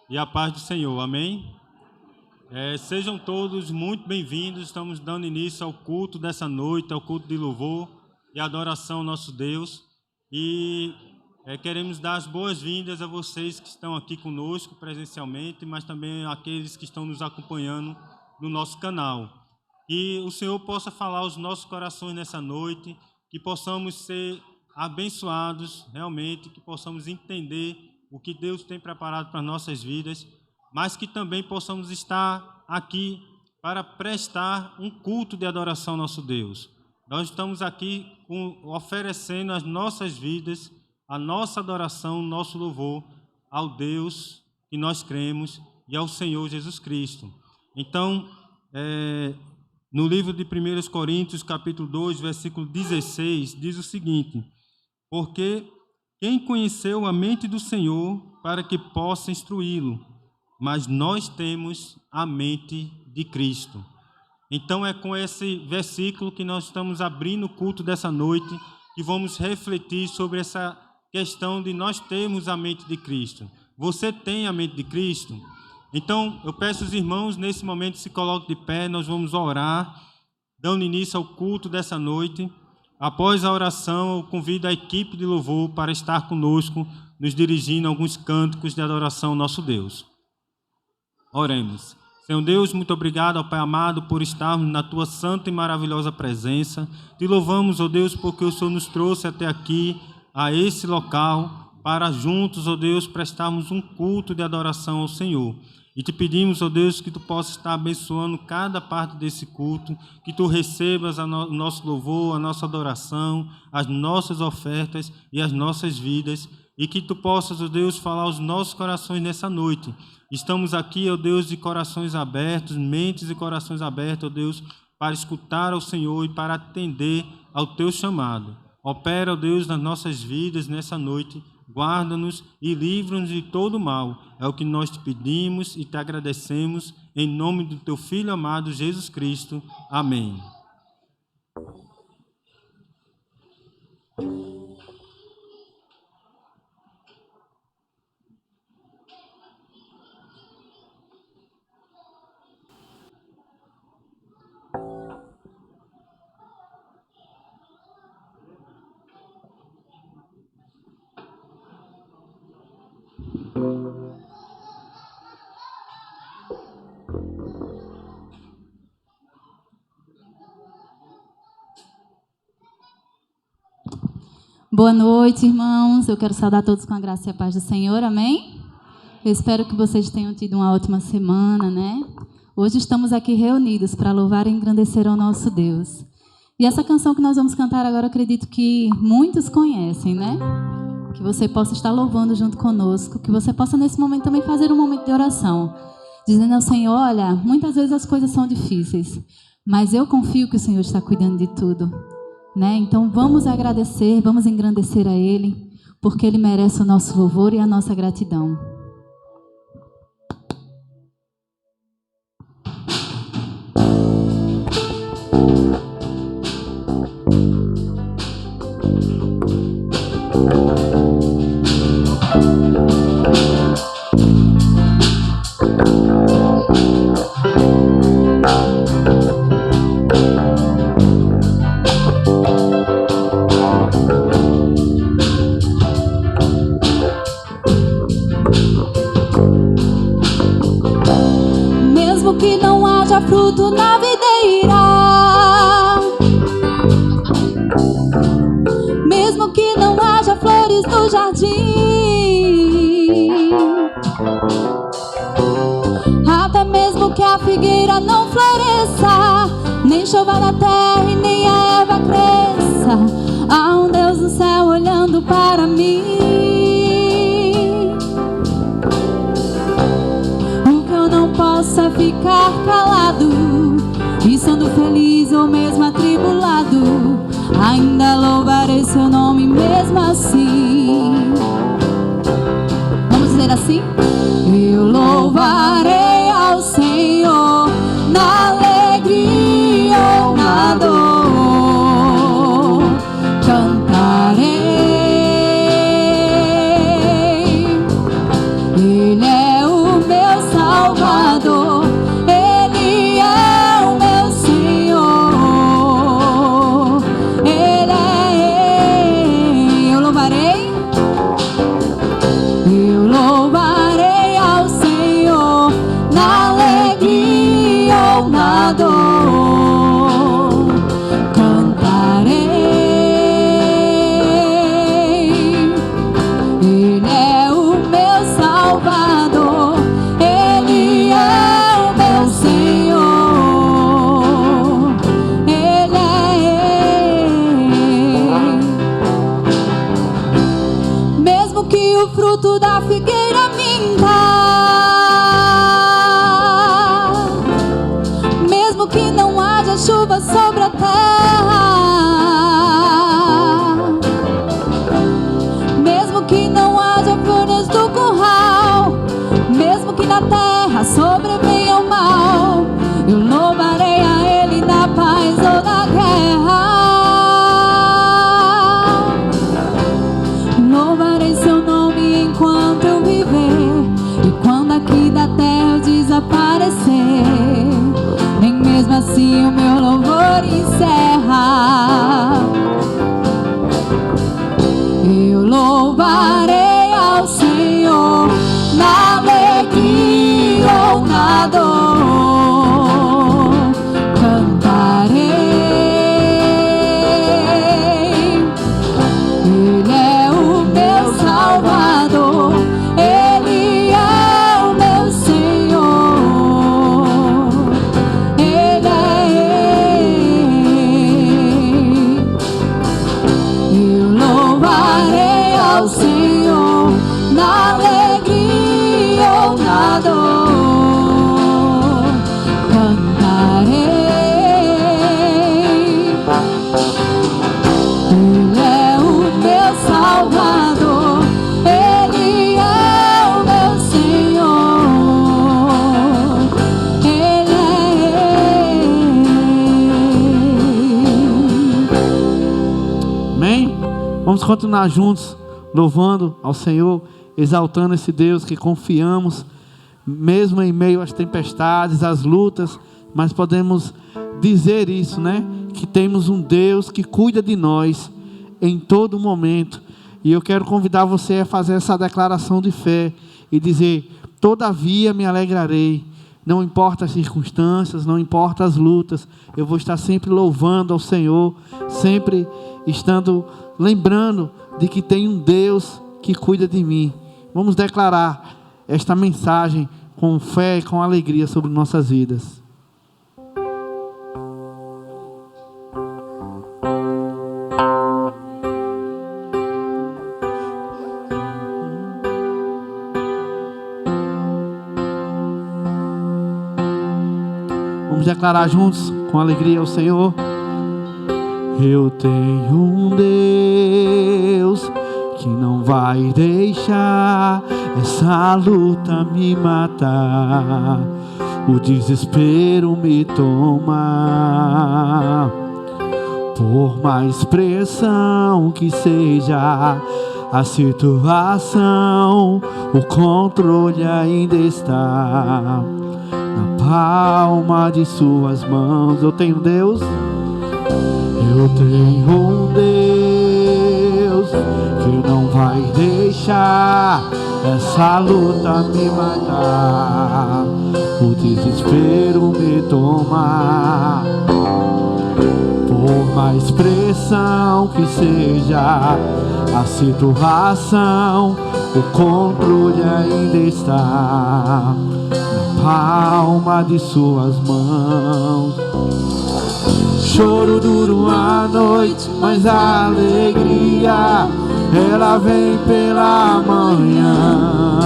E a paz do Senhor, amém? Sejam todos muito bem-vindos. Estamos dando início ao culto dessa noite, ao culto de louvor e adoração ao nosso Deus. E queremos dar as boas-vindas a vocês que estão aqui conosco presencialmente, mas também àqueles que estão nos acompanhando no nosso canal. Que o Senhor possa falar aos nossos corações nessa noite, que possamos ser abençoados realmente, que possamos entender o que Deus tem preparado para as nossas vidas, mas que também possamos estar aqui para prestar um culto de adoração ao nosso Deus. Nós estamos aqui oferecendo as nossas vidas, a nossa adoração, o nosso louvor ao Deus que nós cremos e ao Senhor Jesus Cristo. Então, no livro de 1 Coríntios, capítulo 2, versículo 16, diz o seguinte: porque quem conheceu a mente do Senhor para que possa instruí-lo? Mas nós temos a mente de Cristo. Então é com esse versículo que nós estamos abrindo o culto dessa noite e vamos refletir sobre essa questão de nós termos a mente de Cristo. Você tem a mente de Cristo? Então eu peço aos irmãos, nesse momento, se coloquem de pé, nós vamos orar, dando início ao culto dessa noite. Após a oração, eu convido a equipe de louvor para estar conosco, nos dirigindo a alguns cânticos de adoração ao nosso Deus. Oremos. Senhor Deus, muito obrigado, ó Pai amado, por estarmos na Tua santa e maravilhosa presença. Te louvamos, ó Deus, porque o Senhor nos trouxe até aqui, a esse local, para juntos, ó Deus, prestarmos um culto de adoração ao Senhor. E te pedimos, ó Deus, que Tu possas estar abençoando cada parte desse culto, que Tu recebas o nosso louvor, a nossa adoração, as nossas ofertas e as nossas vidas, e que Tu possas, ó Deus, falar aos nossos corações nessa noite. Estamos aqui, ó Deus, de corações abertos, mentes e corações abertos, ó Deus, para escutar ao Senhor e para atender ao Teu chamado. Opera, ó Deus, nas nossas vidas nessa noite. Guarda-nos e livra-nos de todo mal. É o que nós te pedimos e te agradecemos, em nome do Teu Filho amado, Jesus Cristo. Amém. Boa noite, irmãos. Eu quero saudar todos com a graça e a paz do Senhor, amém? Eu espero que vocês tenham tido uma ótima semana, né? Hoje estamos aqui reunidos para louvar e engrandecer ao nosso Deus. E essa canção que nós vamos cantar agora, eu acredito que muitos conhecem, né? Que você possa estar louvando junto conosco, que você possa nesse momento também fazer um momento de oração, dizendo ao Senhor: olha, muitas vezes as coisas são difíceis, mas eu confio que o Senhor está cuidando de tudo. Né? Então vamos agradecer, vamos engrandecer a Ele, porque Ele merece o nosso louvor e a nossa gratidão. Fruto na videira, mesmo que não haja flores no jardim, até mesmo que a figueira não floresça, nem chova na terra e nem a erva cresça, há um Deus no céu olhando para mim. Não possa ficar calado, e sendo feliz ou mesmo atribulado, ainda louvarei seu nome mesmo assim. Vamos dizer assim? Eu louvarei ao Senhor na alegria ou na dor, cantarei. Ele é o que o fruto da figueira minta, mesmo que não haja chuva sobre a terra, mesmo que não haja flores do curral, mesmo que na terra sobrevenha o mal, eu louvarei a Ele na paz ou na guerra. Louvarei seu nome enquanto eu viver, e quando aqui da terra eu desaparecer, nem mesmo assim o meu louvor encerra. Eu louvarei ao Senhor na alegria ou na dor, cantarei. Ele é o meu Salvador, Ele é o meu Senhor, Ele é Ele. Eu louvarei ao Senhor na alegria ou na dor, cantarei. Ele é o meu Salvador, Ele é o meu Senhor, Ele é Ele. Amém? Vamos continuar juntos, louvando ao Senhor, exaltando esse Deus que confiamos, mesmo em meio às tempestades, às lutas, mas podemos dizer isso, né? Que temos um Deus que cuida de nós em todo momento. E eu quero convidar você a fazer essa declaração de fé e dizer: todavia me alegrarei. Não importa as circunstâncias, não importa as lutas, eu vou estar sempre louvando ao Senhor, sempre estando lembrando de que tem um Deus que cuida de mim. Vamos declarar esta mensagem com fé e com alegria sobre nossas vidas. Vamos declarar juntos com alegria ao Senhor. Eu tenho um Deus que não vai deixar essa luta me matar, o desespero me toma. Por mais pressão que seja a situação, o controle ainda está na palma de suas mãos. Eu tenho Deus. Eu tenho um Deus que não vai deixar essa luta me matar, o desespero me tomar. Por mais pressão que seja a situação, o controle ainda está na palma de suas mãos. Choro duro uma noite, mas a alegria ela vem pela manhã.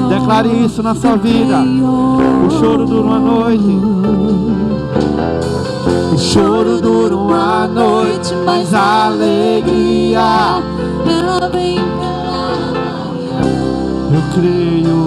Declare isso na sua vida. O choro dura uma noite. O choro dura uma noite, mas a alegria ela vem pela manhã. Eu creio.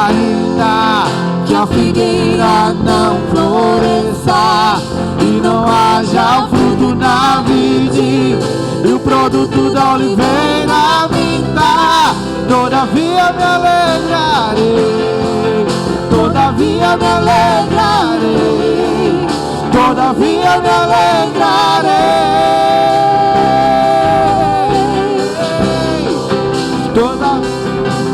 Ainda que a figueira não floresça e não haja o fruto na vide e o produto da oliveira minta, todavia me alegrarei, todavia me alegrarei, todavia me alegrarei.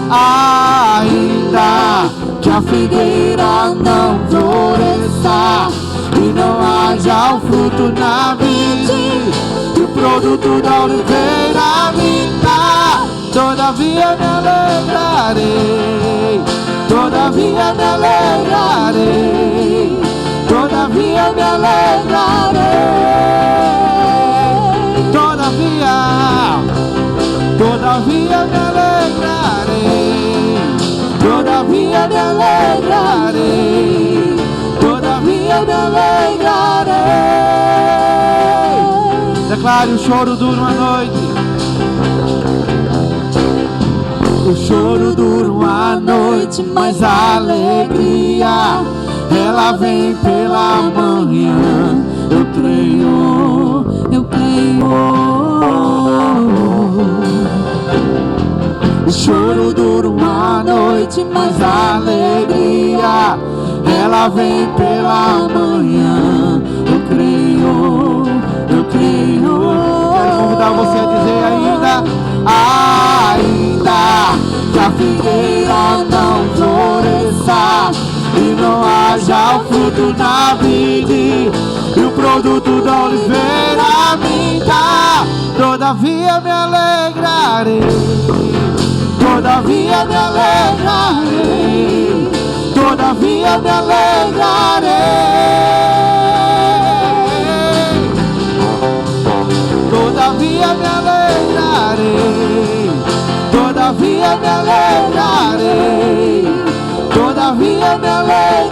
Ainda que a figueira não floresça e não haja o fruto na vide e o produto da oliveira minta, todavia me alegrarei, todavia me alegrarei, todavia me alegrarei. todavia me alegrarei, todavia me alegrarei, todavia me alegrarei. Declare: o choro dura uma noite. O choro dura uma noite, mas a alegria ela vem pela manhã. Eu creio, eu creio. O choro dura uma noite, mas a alegria ela vem pela manhã. Eu creio, eu creio. Quero convidar você a dizer ainda que a figueira não floresça e não haja o fruto na vide e o produto da oliveira minta, todavia me alegrarei, todavia me alegrarei, todavia me alegrarei, todavia me alegrarei, todavia me alegrarei, todavia me alegrarei.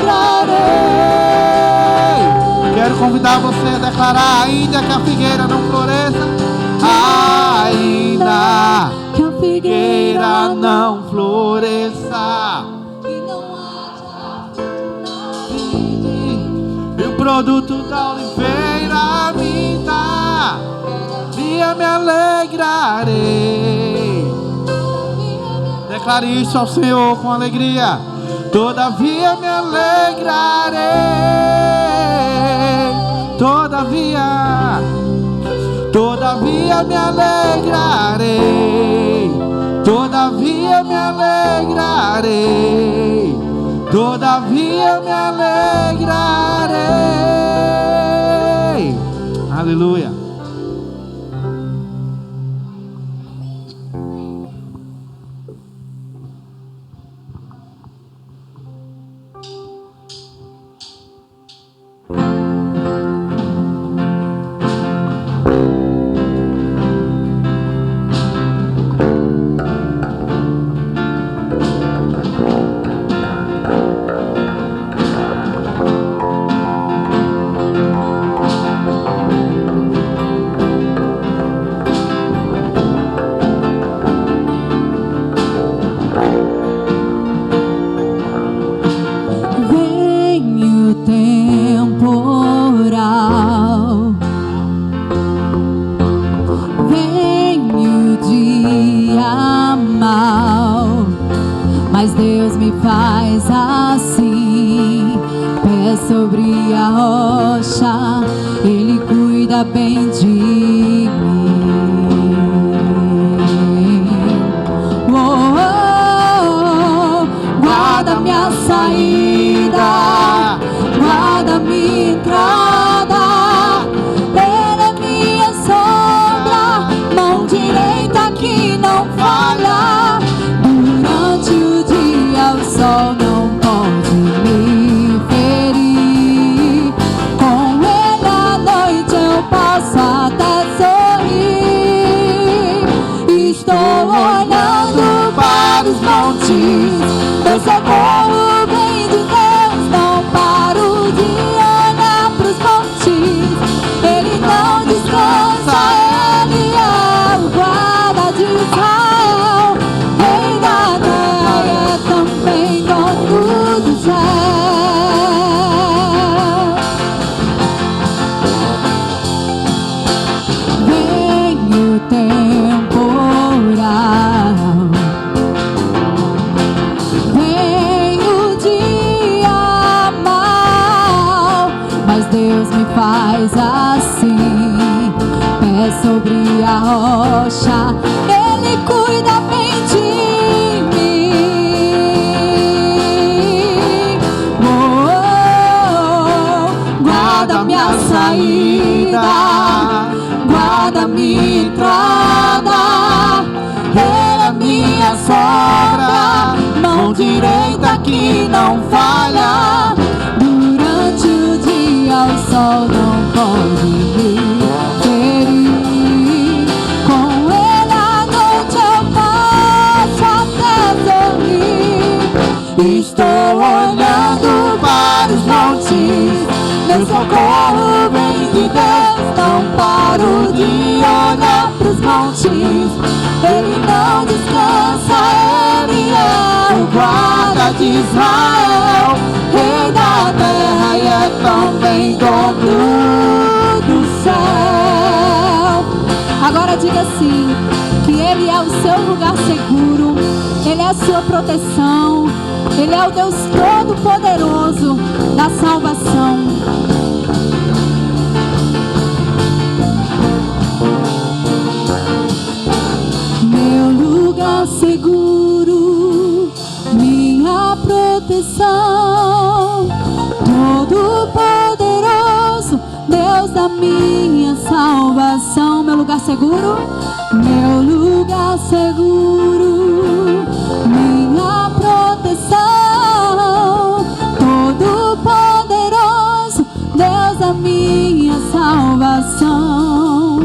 Quero convidar você a declarar: ainda que a figueira não floresça, ainda que a figueira não floresça, e não haja e o produto da oliveira minta, todavia me alegrarei. Declare isso ao Senhor com alegria: todavia me alegrarei, todavia, todavia me alegrarei, todavia me alegrarei, todavia me alegrarei. Aleluia. Que não falha, durante o dia o sol não pode me ferir, com ele à noite eu passo. de olhar pros montes. Ele não descansa, ele é o guarda de Israel, rei da terra e é também dono do céu. Agora diga assim, que ele é o seu lugar seguro, ele é a sua proteção, ele é o Deus Todo-Poderoso da salvação. Meu lugar seguro, minha proteção, Todo-Poderoso, Deus da minha salvação. Meu lugar seguro, meu lugar seguro, minha proteção, Todo-Poderoso, Deus da minha salvação.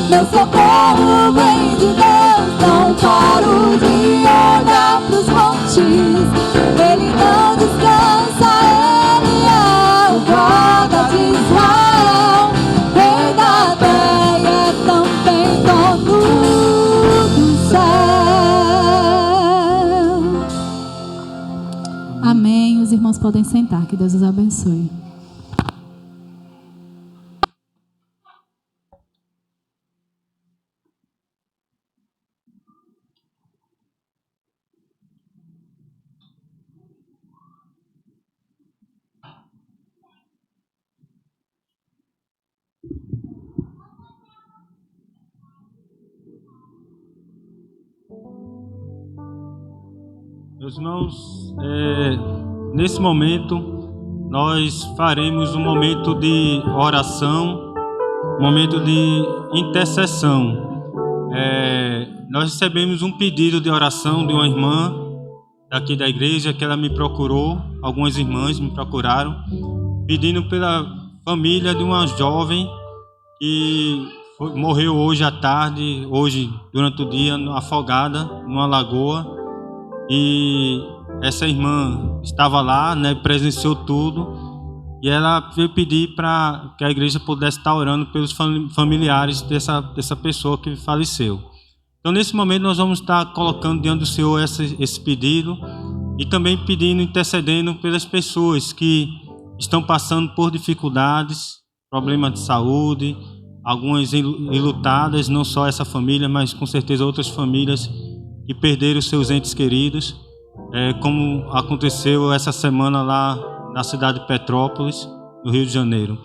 Meu socorro vem de Deus, não paro de olhar pros montes. Ele não descansa, ele é o guarda de Israel, rei da terra e é também dono do céu. Amém. Os irmãos podem sentar, que Deus os abençoe. Meus irmãos, nesse momento nós faremos um momento de oração, um momento de intercessão. Nós recebemos um pedido de oração de uma irmã daqui da igreja, que ela me procurou, algumas irmãs me procuraram, pedindo pela família de uma jovem que morreu hoje à tarde, hoje durante o dia, afogada numa lagoa. E essa irmã estava lá, né, presenciou tudo, e ela veio pedir para que a igreja pudesse estar orando pelos familiares dessa pessoa que faleceu. Então, nesse momento, nós vamos estar colocando diante do Senhor esse pedido e também pedindo, intercedendo pelas pessoas que estão passando por dificuldades, problemas de saúde, algumas enlutadas, não só essa família, mas com certeza outras famílias que perderam seus entes queridos, como aconteceu essa semana lá na cidade de Petrópolis, no Rio de Janeiro.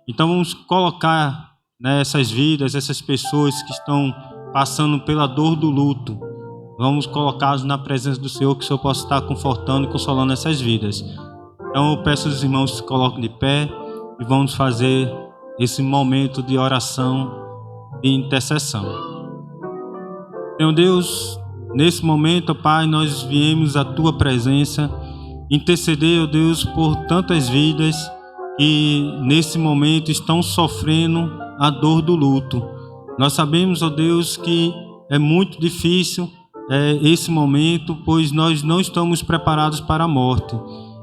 Então vamos colocar, né, essas vidas, essas pessoas que estão passando pela dor do luto, vamos colocá-los na presença do Senhor, que o Senhor possa estar confortando e consolando essas vidas. Então eu peço aos irmãos que se coloquem de pé e vamos fazer esse momento de oração, de intercessão. Senhor Deus, nesse momento, ó Pai, nós viemos à Tua presença, interceder, ó Deus, por tantas vidas que nesse momento estão sofrendo a dor do luto. Nós sabemos, ó Deus, que é muito difícil esse momento, pois nós não estamos preparados para a morte.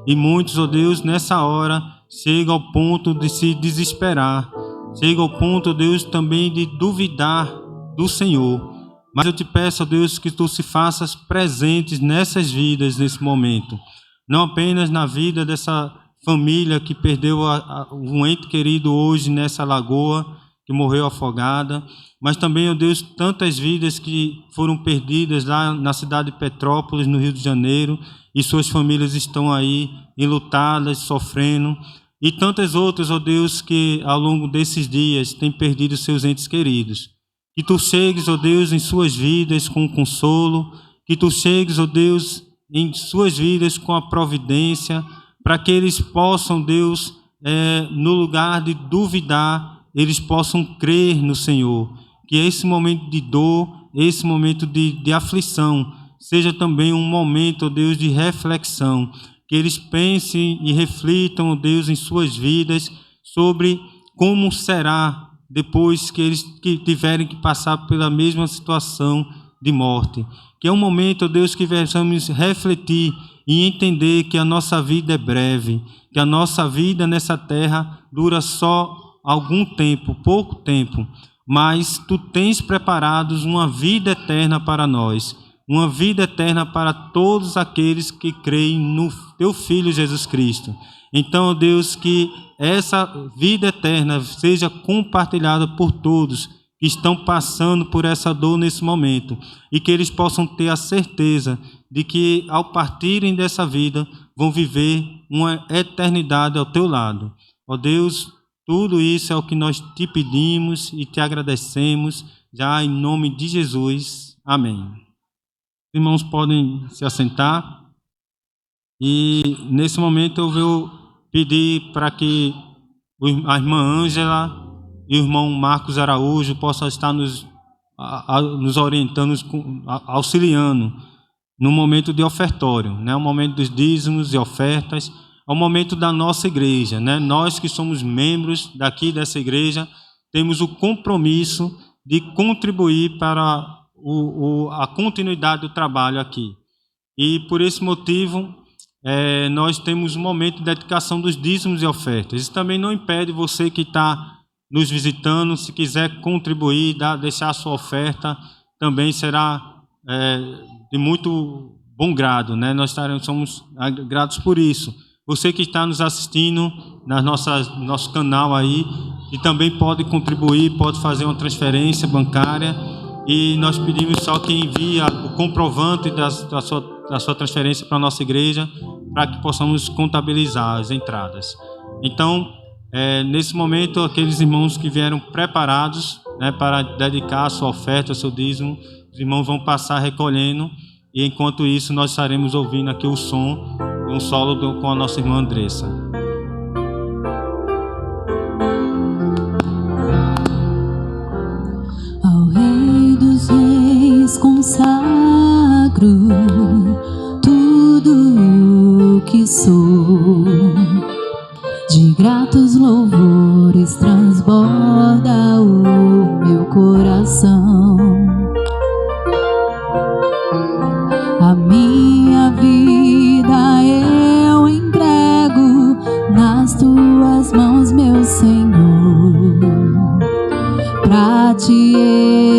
E muitos, ó Deus, nessa hora, chegam ao ponto de se desesperar, chegam ao ponto, ó Deus, também de duvidar do Senhor. Mas eu te peço, ó Deus, que Tu se faças presentes nessas vidas nesse momento. Não apenas na vida dessa família que perdeu um ente querido hoje nessa lagoa, que morreu afogada, mas também, ó Deus, tantas vidas que foram perdidas lá na cidade de Petrópolis, no Rio de Janeiro, e suas famílias estão aí enlutadas, sofrendo, e tantas outras, ó Deus, que ao longo desses dias têm perdido seus entes queridos. Que tu chegues, ó Deus, em suas vidas com consolo, que tu chegues, ó Deus, em suas vidas com a providência, para que eles possam, Deus, no lugar de duvidar, eles possam crer no Senhor. Que esse momento de dor, esse momento de aflição, seja também um momento, ó Deus, de reflexão. Que eles pensem e reflitam, ó Deus, em suas vidas sobre como será depois que eles tiverem que passar pela mesma situação de morte. Que é um momento, ó Deus, que venhamos refletir e entender que a nossa vida é breve, que a nossa vida nessa terra dura só algum tempo, pouco tempo, mas tu tens preparados uma vida eterna para nós, uma vida eterna para todos aqueles que creem no teu Filho Jesus Cristo. Então, ó Deus, que essa vida eterna seja compartilhada por todos que estão passando por essa dor nesse momento, e que eles possam ter a certeza de que, ao partirem dessa vida, vão viver uma eternidade ao teu lado. Ó Deus, tudo isso é o que nós te pedimos e te agradecemos, já em nome de Jesus. Amém. Os irmãos podem se assentar. E nesse momento eu vou pedir para que a irmã Ângela e o irmão Marcos Araújo possam estar nos orientando, auxiliando no momento de ofertório, né? O momento dos dízimos e ofertas, é o momento da nossa igreja, né? Nós que somos membros daqui dessa igreja, temos o compromisso de contribuir para a continuidade do trabalho aqui. E por esse motivo, nós temos um momento de dedicação dos dízimos e ofertas. Isso também não impede você que está nos visitando, se quiser contribuir, deixar a sua oferta, também será de muito bom grado, né? Nós somos gratos por isso. Você que está nos assistindo no nosso canal aí, e também pode contribuir, pode fazer uma transferência bancária, e nós pedimos só que envie o comprovante da sua transferência para a nossa igreja, para que possamos contabilizar as entradas. Então, nesse momento, aqueles irmãos que vieram preparados, né, para dedicar a sua oferta, o seu dízimo, os irmãos vão passar recolhendo, e enquanto isso nós estaremos ouvindo aqui o som, um solo com a nossa irmã Andressa. Ao Rei dos Reis consagro tudo o que sou, de gratos louvores transborda o meu coração. A minha vida eu entrego nas tuas mãos, meu Senhor, pra te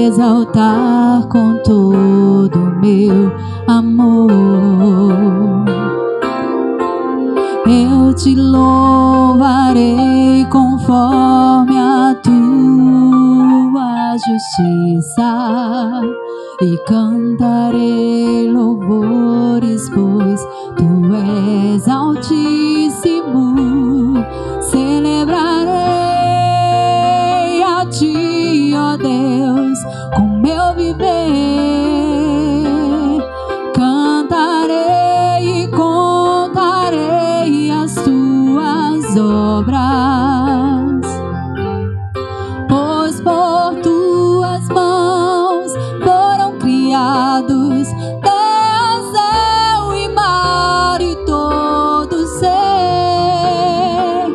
exaltar com todo o meu amor. Eu te louvarei conforme a tua justiça e cantarei louvores, pois tu és altíssimo. Celebrarei a ti, ó Deus, com meu viver. Cantarei e contarei as tuas obras, pois por tuas mãos foram criados céu e mar e todo ser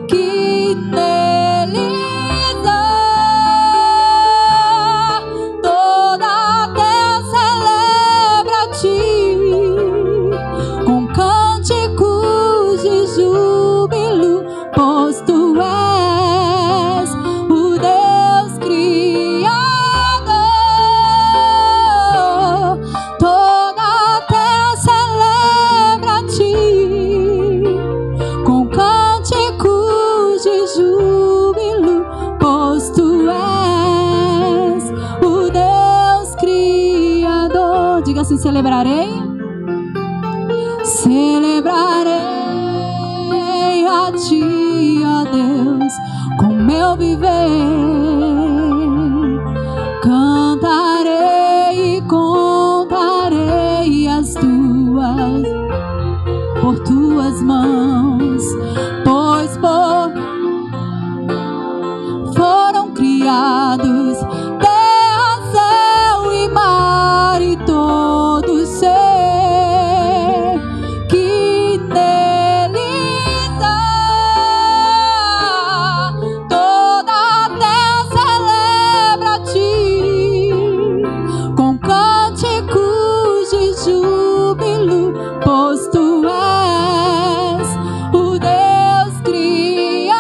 que neles há. Toda a terra celebra a ti com cânticos de júbilo, pois tu és o Deus Criador. Toda a terra celebra a ti com cânticos de júbilo, pois tu és o Deus Criador. Diga assim: celebrarei. Celebrarei a ti, ó Deus, com meu viver. tuas mãos, pois foram criados terra, céu e mar e todo ser que neles há. Toda a terra celebra a ti com cânticos de júbilo, pois tu és o Deus Criador.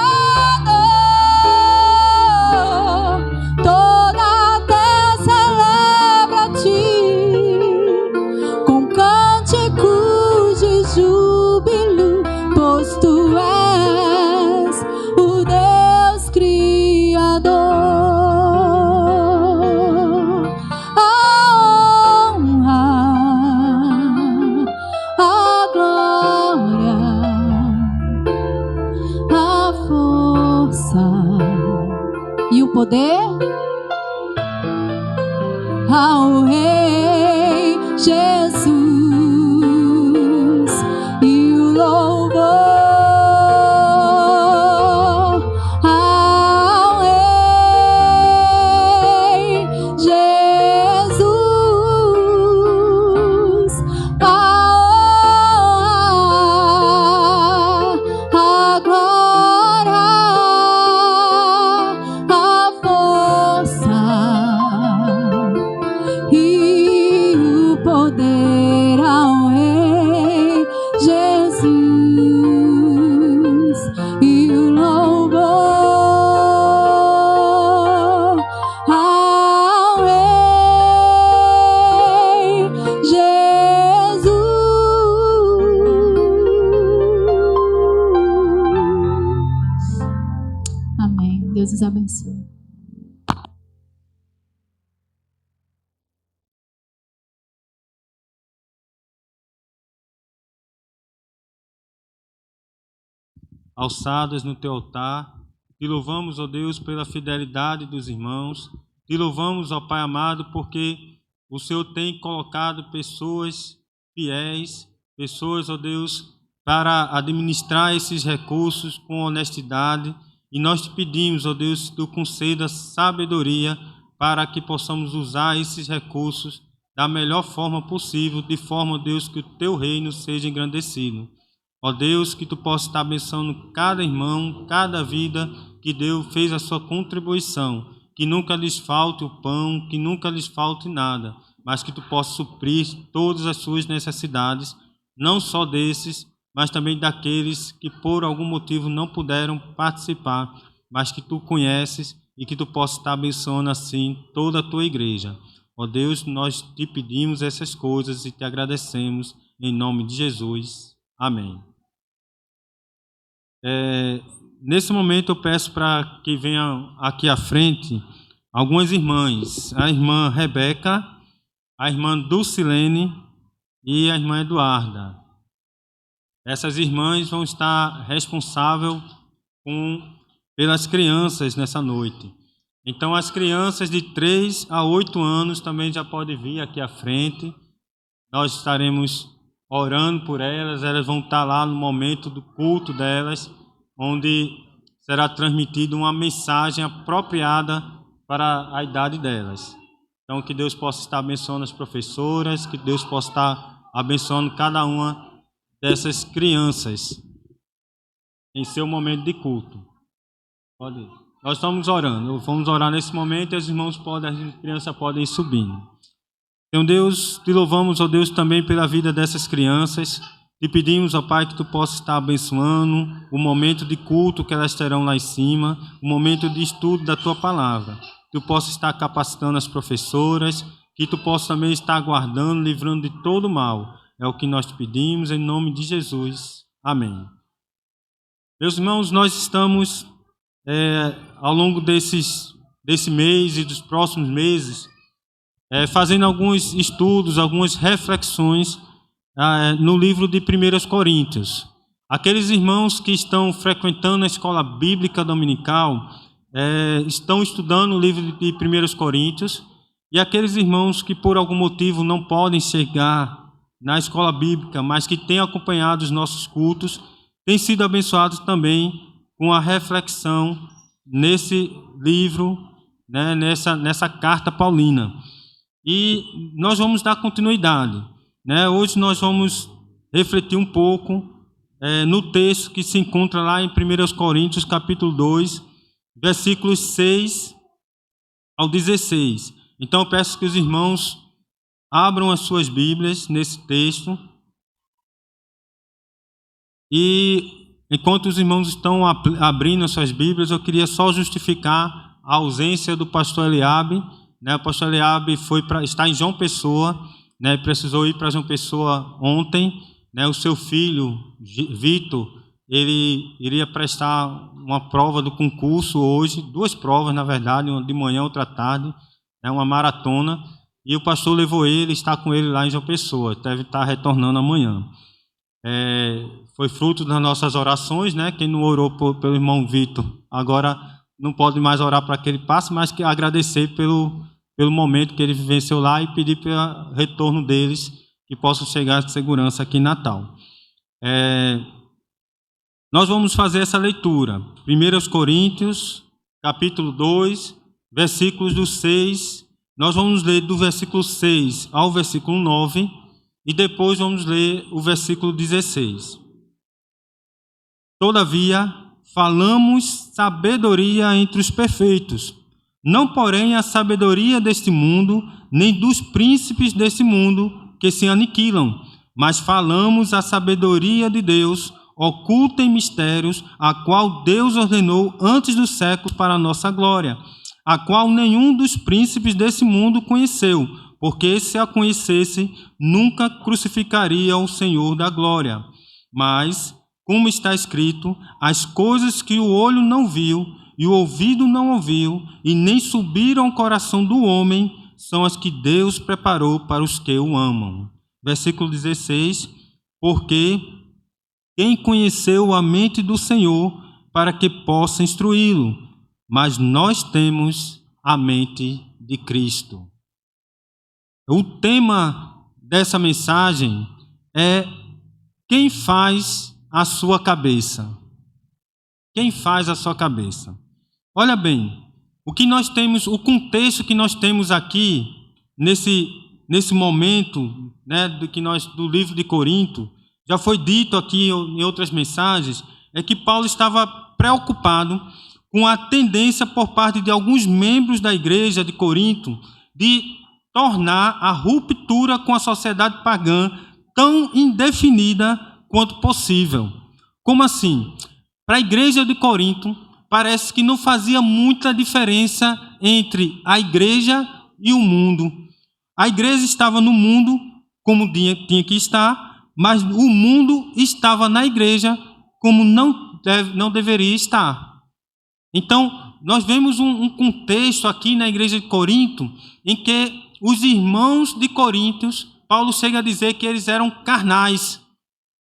Toda a terra celebra a ti com cânticos de júbilo, pois tu és o Deus Criador. A honra, a glória, a força e o poder ao Rei Jesus, e o louvor ao Rei Jesus, a glória, a força e o poder ao Rei Jesus, e o louvor ao Rei Jesus. Amém. Deus os abençoe. Alçadas no teu altar, te louvamos, ó Deus, pela fidelidade dos irmãos, te louvamos, ó Pai amado, porque o Senhor tem colocado pessoas fiéis, pessoas, ó Deus, para administrar esses recursos com honestidade, e nós te pedimos, ó Deus, que tu conceda sabedoria para que possamos usar esses recursos da melhor forma possível, de forma, ó Deus, que o teu reino seja engrandecido. Ó Deus, que tu possa estar abençoando cada irmão, cada vida que Deus fez a sua contribuição, que nunca lhes falte o pão, que nunca lhes falte nada, mas que tu possa suprir todas as suas necessidades, não só desses, mas também daqueles que por algum motivo não puderam participar, mas que tu conheces e que tu possa estar abençoando assim toda a tua igreja. Ó Deus, nós te pedimos essas coisas e te agradecemos em nome de Jesus. Amém. Nesse momento eu peço para que venham aqui à frente algumas irmãs, a irmã Rebeca, a irmã Dulcilene e a irmã Eduarda. Essas irmãs vão estar responsáveis pelas crianças nessa noite. Então as crianças de 3 a 8 anos também já podem vir aqui à frente. Nós estaremos orando por elas, elas vão estar lá no momento do culto delas, onde será transmitida uma mensagem apropriada para a idade delas. Então, que Deus possa estar abençoando as professoras, que Deus possa estar abençoando cada uma dessas crianças em seu momento de culto. Pode ir. Nós estamos orando, vamos orar nesse momento e as crianças podem ir subindo. Então, Deus, te louvamos, ó Deus, também pela vida dessas crianças. Te pedimos, ó Pai, que tu possa estar abençoando o momento de culto que elas terão lá em cima, o momento de estudo da tua palavra. Que tu possa estar capacitando as professoras, que tu possa também estar guardando, livrando de todo mal. É o que nós te pedimos, em nome de Jesus. Amém. Meus irmãos, nós estamos, ao longo desse mês e dos próximos meses, fazendo alguns estudos, algumas reflexões no livro de 1 Coríntios. Aqueles irmãos que estão frequentando a escola bíblica dominical estão estudando o livro de 1 Coríntios, e aqueles irmãos que por algum motivo não podem chegar na escola bíblica, mas que têm acompanhado os nossos cultos, têm sido abençoados também com a reflexão nesse livro, né, nessa carta paulina. E nós vamos dar continuidade, né? Hoje nós vamos refletir um pouco no texto que se encontra lá em 1 Coríntios, capítulo 2, versículos 6 ao 16. Então eu peço que os irmãos abram as suas Bíblias nesse texto. E enquanto os irmãos estão abrindo as suas Bíblias, eu queria só justificar a ausência do pastor Eliabe, né? O pastor Eliabe está em João Pessoa, né? Precisou ir para João Pessoa ontem, né? O seu filho, Vitor, ele iria prestar uma prova do concurso hoje, 2 provas, na verdade, uma de manhã e outra à tarde, né? Uma maratona, e o pastor levou ele, está com ele lá em João Pessoa, deve estar retornando amanhã. Foi fruto das nossas orações, né? Quem não orou pelo irmão Vitor, agora não pode mais orar para que ele passe, mas que agradecer pelo momento que ele vivenciou lá e pedir pelo retorno deles, que possam chegar de segurança aqui em Natal. Nós vamos fazer essa leitura. 1 Coríntios, capítulo 2, versículos do 6. Nós vamos ler do versículo 6 ao versículo 9 e depois vamos ler o versículo 16. Todavia, falamos sabedoria entre os perfeitos, não porém a sabedoria deste mundo, nem dos príncipes deste mundo que se aniquilam, mas falamos a sabedoria de Deus, oculta em mistérios, a qual Deus ordenou antes dos séculos para a nossa glória, a qual nenhum dos príncipes desse mundo conheceu, porque se a conhecesse, nunca crucificaria o Senhor da glória. Mas, como está escrito, as coisas que o olho não viu, e o ouvido não ouviu, e nem subiram ao coração do homem, são as que Deus preparou para os que o amam. Versículo 16, porque quem conheceu a mente do Senhor para que possa instruí-lo? Mas nós temos a mente de Cristo. O tema dessa mensagem é: quem faz a sua cabeça? Quem faz a sua cabeça? Olha bem, o que nós temos, o contexto que nós temos aqui nesse momento, né, do livro de Corinto, já foi dito aqui em outras mensagens, é que Paulo estava preocupado com a tendência por parte de alguns membros da igreja de Corinto de tornar a ruptura com a sociedade pagã tão indefinida quanto possível. Como assim? Para a igreja de Corinto, parece que não fazia muita diferença entre a igreja e o mundo. A igreja estava no mundo como tinha que estar, mas o mundo estava na igreja como não deveria estar. Então, nós vemos um contexto aqui na igreja de Corinto em que os irmãos de Corinto, Paulo chega a dizer que eles eram carnais.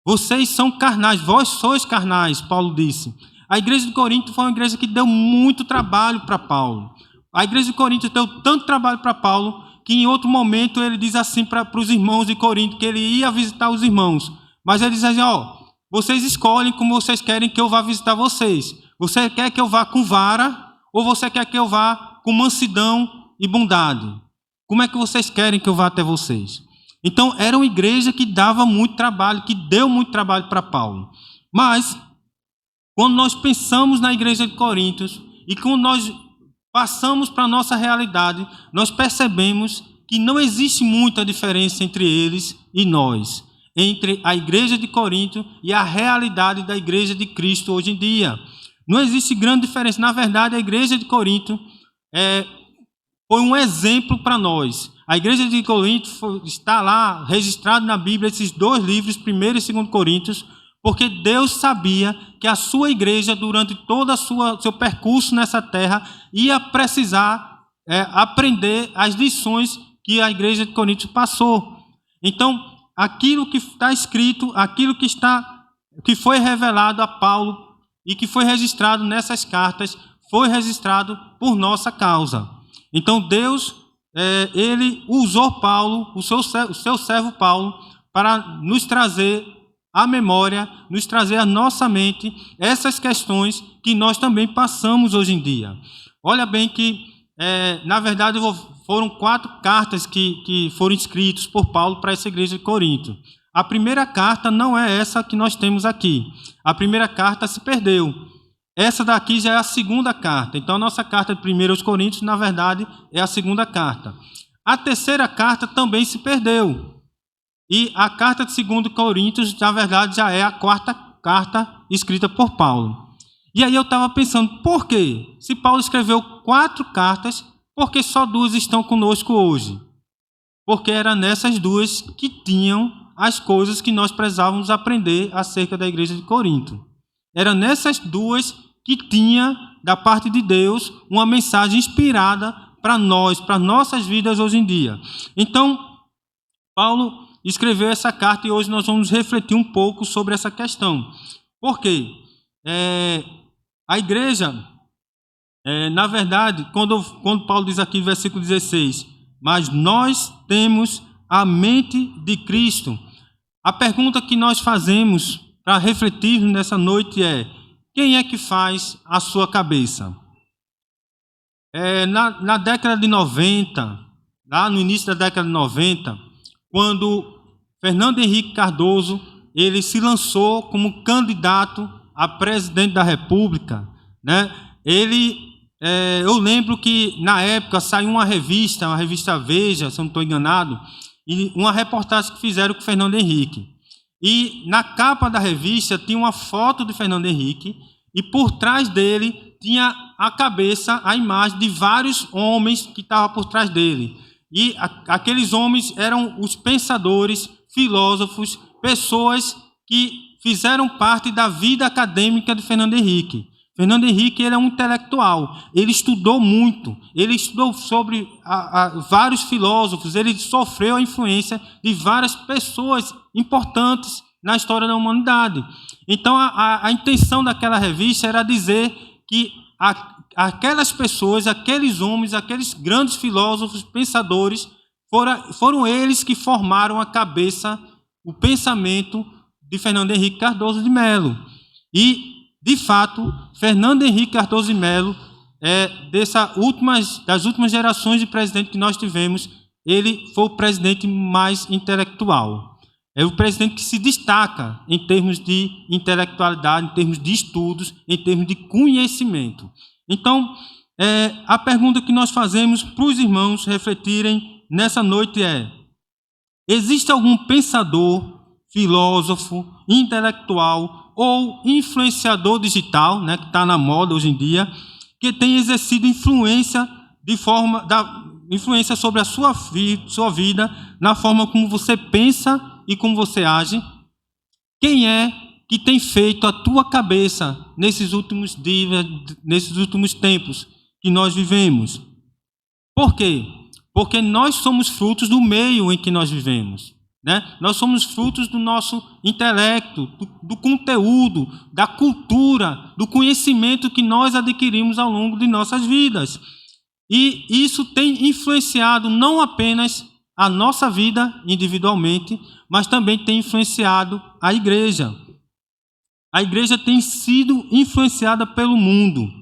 Vocês são carnais, vós sois carnais, Paulo disse. A igreja de Corinto foi uma igreja que deu muito trabalho para Paulo. A igreja de Corinto deu tanto trabalho para Paulo que em outro momento ele diz assim para os irmãos de Corinto, que ele ia visitar os irmãos. Mas ele diz assim, vocês escolhem como vocês querem que eu vá visitar vocês. Você quer que eu vá com vara ou você quer que eu vá com mansidão e bondade? Como é que vocês querem que eu vá até vocês? Então, era uma igreja que dava muito trabalho, que deu muito trabalho para Paulo. Mas, quando nós pensamos na igreja de Corinto e quando nós passamos para a nossa realidade, nós percebemos que não existe muita diferença entre eles e nós, entre a igreja de Corinto e a realidade da igreja de Cristo hoje em dia. Não existe grande diferença. Na verdade, a igreja de Corinto foi um exemplo para nós. A igreja de Corinto está lá registrado na Bíblia esses 2 livros, 1 e 2 Coríntios, porque Deus sabia que a sua igreja, durante todo o seu percurso nessa terra, ia precisar aprender as lições que a igreja de Corinto passou. Então, aquilo que está escrito, aquilo que foi revelado a Paulo e que foi registrado nessas cartas, foi registrado por nossa causa. Então, Deus, ele usou Paulo, o seu servo Paulo, para nos trazer à memória, nos trazer à nossa mente essas questões que nós também passamos hoje em dia. Olha bem que, na verdade, foram 4 cartas que foram escritas por Paulo para essa igreja de Corinto. A primeira carta não é essa que nós temos aqui. A primeira carta se perdeu. Essa daqui já é a segunda carta. Então, a nossa carta de 1 aos Coríntios, na verdade, é a segunda carta. A terceira carta também se perdeu. E a carta de 2 Coríntios, na verdade, já é a 4ª carta escrita por Paulo. E aí eu estava pensando, por quê? Se Paulo escreveu 4 cartas, por que só 2 estão conosco hoje? Porque eram nessas 2 que tinham as coisas que nós precisávamos aprender acerca da igreja de Corinto. Era nessas 2 que tinha, da parte de Deus, uma mensagem inspirada para nós, para nossas vidas hoje em dia. Então, Paulo escreveu essa carta e hoje nós vamos refletir um pouco sobre essa questão. Por quê? A igreja, na verdade, quando Paulo diz aqui, versículo 16, mas nós temos a mente de Cristo. A pergunta que nós fazemos para refletir nessa noite é: quem é que faz a sua cabeça? Na década de 90, lá no início da década de 90, quando Fernando Henrique Cardoso ele se lançou como candidato a presidente da República, né? Eu lembro que na época saiu uma revista Veja, se eu não estou enganado, e uma reportagem que fizeram com Fernando Henrique. E na capa da revista tinha uma foto de Fernando Henrique e por trás dele tinha a cabeça, a imagem de vários homens que estavam por trás dele. E aqueles homens eram os pensadores, filósofos, pessoas que fizeram parte da vida acadêmica de Fernando Henrique. Fernando Henrique ele é um intelectual, ele estudou muito, ele estudou sobre vários filósofos, ele sofreu a influência de várias pessoas importantes na história da humanidade. Então, a intenção daquela revista era dizer que aquelas pessoas, aqueles homens, aqueles grandes filósofos, pensadores, foram eles que formaram a cabeça, o pensamento de Fernando Henrique Cardoso de Melo. E, de fato, Fernando Henrique Cardoso de Melo, das últimas gerações de presidente que nós tivemos, ele foi o presidente mais intelectual. É o presidente que se destaca em termos de intelectualidade, em termos de estudos, em termos de conhecimento. Então, a pergunta que nós fazemos para os irmãos refletirem nessa noite é: existe algum pensador, filósofo, intelectual ou influenciador digital, né, que está na moda hoje em dia, que tem exercido influência influência sobre a sua vida, na forma como você pensa e como você age? Quem é que tem feito a tua cabeça nesses últimos dias, nesses últimos tempos que nós vivemos? Por quê? Porque nós somos frutos do meio em que nós vivemos, né? Nós somos frutos do nosso intelecto, do conteúdo, da cultura, do conhecimento que nós adquirimos ao longo de nossas vidas. E isso tem influenciado não apenas a nossa vida individualmente, mas também tem influenciado a igreja. A igreja tem sido influenciada pelo mundo,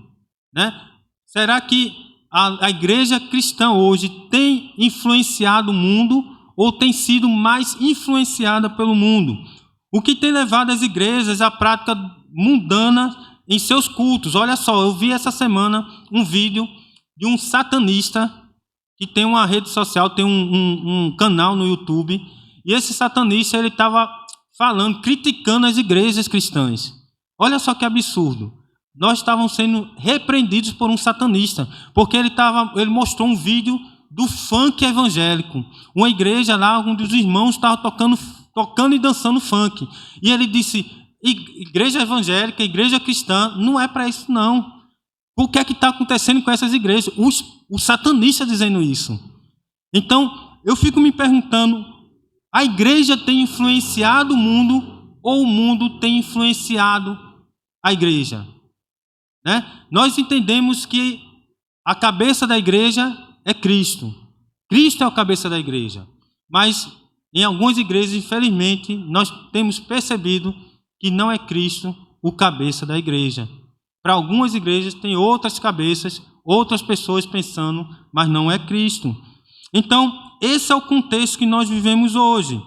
né? Será que a igreja cristã hoje tem influenciado o mundo ou tem sido mais influenciada pelo mundo? O que tem levado as igrejas à prática mundana em seus cultos? Olha só, eu vi essa semana um vídeo de um satanista que tem uma rede social, tem um canal no YouTube, e esse satanista ele estava falando, criticando as igrejas cristãs. Olha só que absurdo. Nós estávamos sendo repreendidos por um satanista, porque ele mostrou um vídeo do funk evangélico. Uma igreja lá, onde os irmãos estavam tocando e dançando funk. E ele disse: igreja evangélica, igreja cristã, não é para isso não. O que é que está acontecendo com essas igrejas? O satanista dizendo isso. Então, eu fico me perguntando, a igreja tem influenciado o mundo ou o mundo tem influenciado a igreja? Né? Nós entendemos que a cabeça da igreja é Cristo. Cristo é a cabeça da igreja. Mas em algumas igrejas, infelizmente, nós temos percebido que não é Cristo o cabeça da igreja. Para algumas igrejas tem outras cabeças, outras pessoas pensando, mas não é Cristo. Então, esse é o contexto que nós vivemos hoje,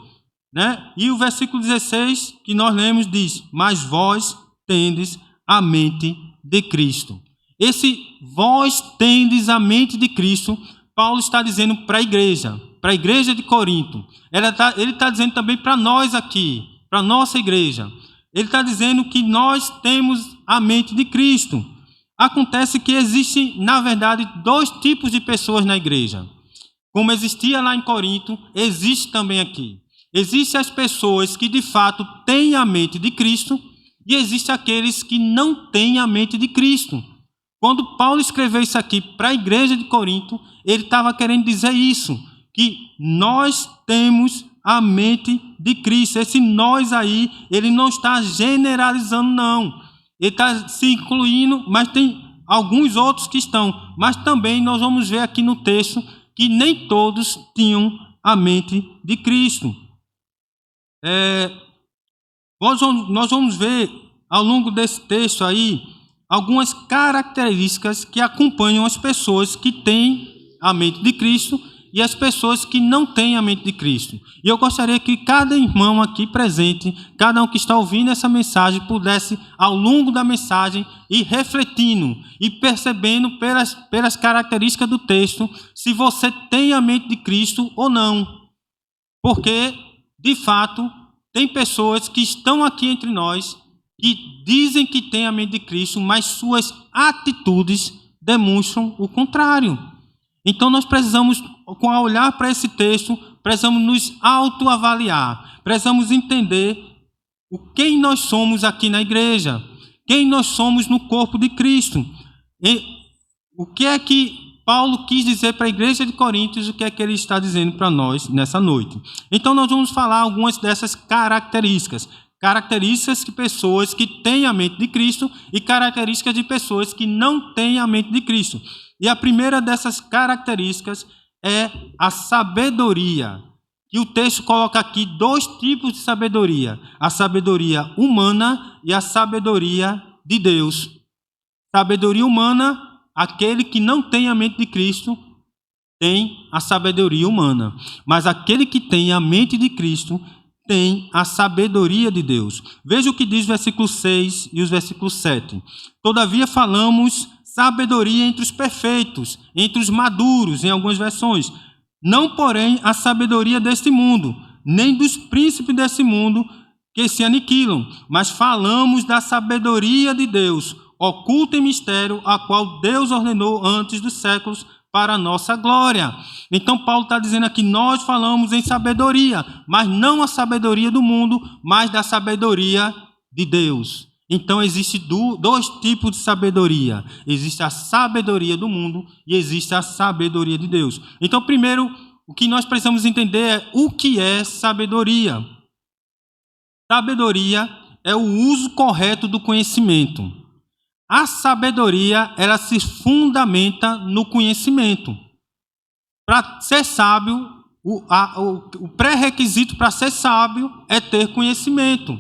né? E o versículo 16 que nós lemos diz: mas vós tendes a mente de Cristo. Esse vós tendes a mente de Cristo, Paulo está dizendo para a igreja de Corinto. Ele está dizendo também para nós aqui, para a nossa igreja. Ele está dizendo que nós temos a mente de Cristo. Acontece que existem, na verdade, dois tipos de pessoas na igreja. Como existia lá em Corinto, existe também aqui. Existem as pessoas que, de fato, têm a mente de Cristo e existem aqueles que não têm a mente de Cristo. Quando Paulo escreveu isso aqui para a igreja de Corinto, ele estava querendo dizer isso, que nós temos a mente de Cristo. Esse nós aí, ele não está generalizando, não. Ele está se incluindo, mas tem alguns outros que estão. Mas também nós vamos ver aqui no texto que nem todos tinham a mente de Cristo. Nós vamos ver, ao longo desse texto aí, algumas características que acompanham as pessoas que têm a mente de Cristo e as pessoas que não têm a mente de Cristo. E eu gostaria que cada irmão aqui presente, cada um que está ouvindo essa mensagem, pudesse, ao longo da mensagem, ir refletindo e percebendo pelas características do texto, se você tem a mente de Cristo ou não. Porque, de fato, tem pessoas que estão aqui entre nós que dizem que têm a mente de Cristo, mas suas atitudes demonstram o contrário. Então nós precisamos, ao olhar para esse texto, precisamos nos autoavaliar, precisamos entender quem nós somos aqui na igreja, quem nós somos no corpo de Cristo. E o que é que Paulo quis dizer para a igreja de Coríntios, o que é que ele está dizendo para nós nessa noite. Então nós vamos falar algumas dessas características de pessoas que têm a mente de Cristo e características de pessoas que não têm a mente de Cristo. E a primeira dessas características é a sabedoria. E o texto coloca aqui dois tipos de sabedoria: a sabedoria humana e a sabedoria de Deus. Sabedoria humana, aquele que não tem a mente de Cristo tem a sabedoria humana, mas aquele que tem a mente de Cristo tem a sabedoria de Deus. Veja o que diz o versículo 6 e os versículos 7. Todavia falamos sabedoria entre os perfeitos, entre os maduros, em algumas versões. Não, porém, a sabedoria deste mundo, nem dos príncipes desse mundo que se aniquilam, mas falamos da sabedoria de Deus, oculta em mistério, a qual Deus ordenou antes dos séculos para a nossa glória. Então Paulo está dizendo aqui, nós falamos em sabedoria, mas não a sabedoria do mundo, mas da sabedoria de Deus. Então existe dois tipos de sabedoria. Existe a sabedoria do mundo e existe a sabedoria de Deus. Então primeiro, o que nós precisamos entender é o que é sabedoria. Sabedoria é o uso correto do conhecimento. A sabedoria, ela se fundamenta no conhecimento. Para ser sábio, o pré-requisito para ser sábio é ter conhecimento.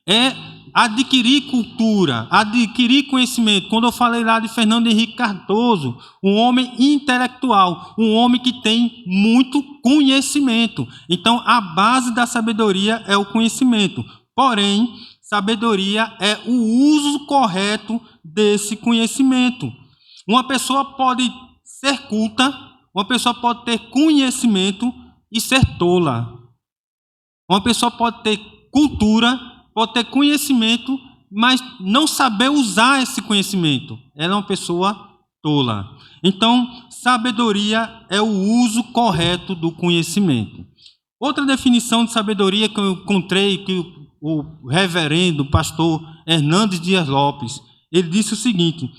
É adquirir cultura, adquirir conhecimento. Quando eu falei lá de Fernando Henrique Cardoso, um homem intelectual, um homem que tem muito conhecimento. Então, a base da sabedoria é o conhecimento. Porém, sabedoria é o uso correto desse conhecimento. Uma pessoa pode ser culta, uma pessoa pode ter conhecimento e ser tola. Uma pessoa pode ter cultura, pode ter conhecimento, mas não saber usar esse conhecimento. Ela é uma pessoa tola. Então, sabedoria é o uso correto do conhecimento. Outra definição de sabedoria que eu encontrei, que o reverendo, o pastor Hernandes Dias Lopes, ele disse o seguinte: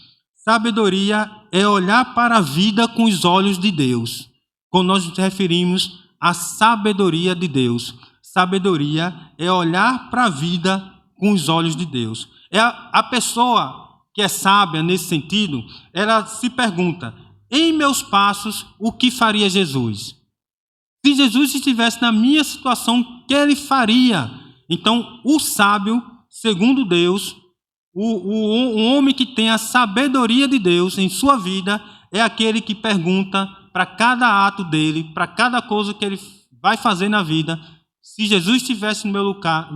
sabedoria é olhar para a vida com os olhos de Deus. Quando nós nos referimos à sabedoria de Deus, sabedoria é olhar para a vida com os olhos de Deus. É a pessoa que é sábia nesse sentido, ela se pergunta: em meus passos, o que faria Jesus? Se Jesus estivesse na minha situação, o que ele faria? Então, o sábio, segundo Deus, o homem que tem a sabedoria de Deus em sua vida, é aquele que pergunta para cada ato dele, para cada coisa que ele vai fazer na vida, se Jesus estivesse no meu lugar,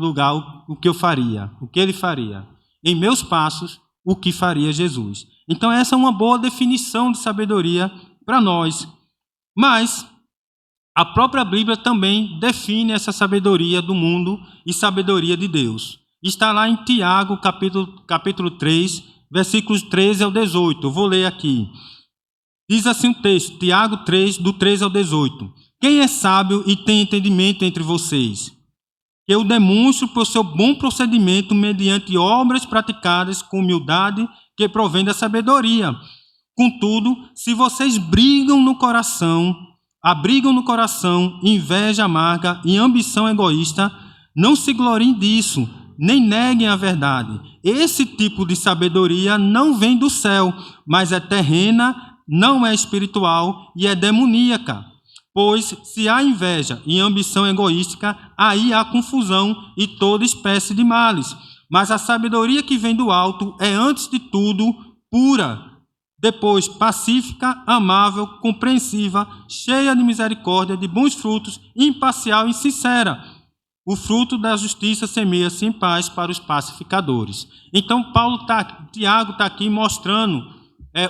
o que eu faria? O que ele faria? Em meus passos, o que faria Jesus? Então essa é uma boa definição de sabedoria para nós. Mas a própria Bíblia também define essa sabedoria do mundo e sabedoria de Deus. Está lá em Tiago, capítulo 3, versículos 13 ao 18. Eu vou ler aqui. Diz assim o texto, Tiago 3, do 13 ao 18. Quem é sábio e tem entendimento entre vocês? Que eu demonstro por seu bom procedimento mediante obras praticadas com humildade que provém da sabedoria. Contudo, se vocês abrigam no coração inveja amarga e ambição egoísta, não se gloriem disso, nem neguem a verdade. Esse tipo de sabedoria não vem do céu, mas é terrena, não é espiritual e é demoníaca. Pois se há inveja e ambição egoística, aí há confusão e toda espécie de males. Mas a sabedoria que vem do alto é, antes de tudo, pura, depois pacífica, amável, compreensiva, cheia de misericórdia, de bons frutos, imparcial e sincera. O fruto da justiça semeia-se em paz para os pacificadores. Então, Tiago está aqui mostrando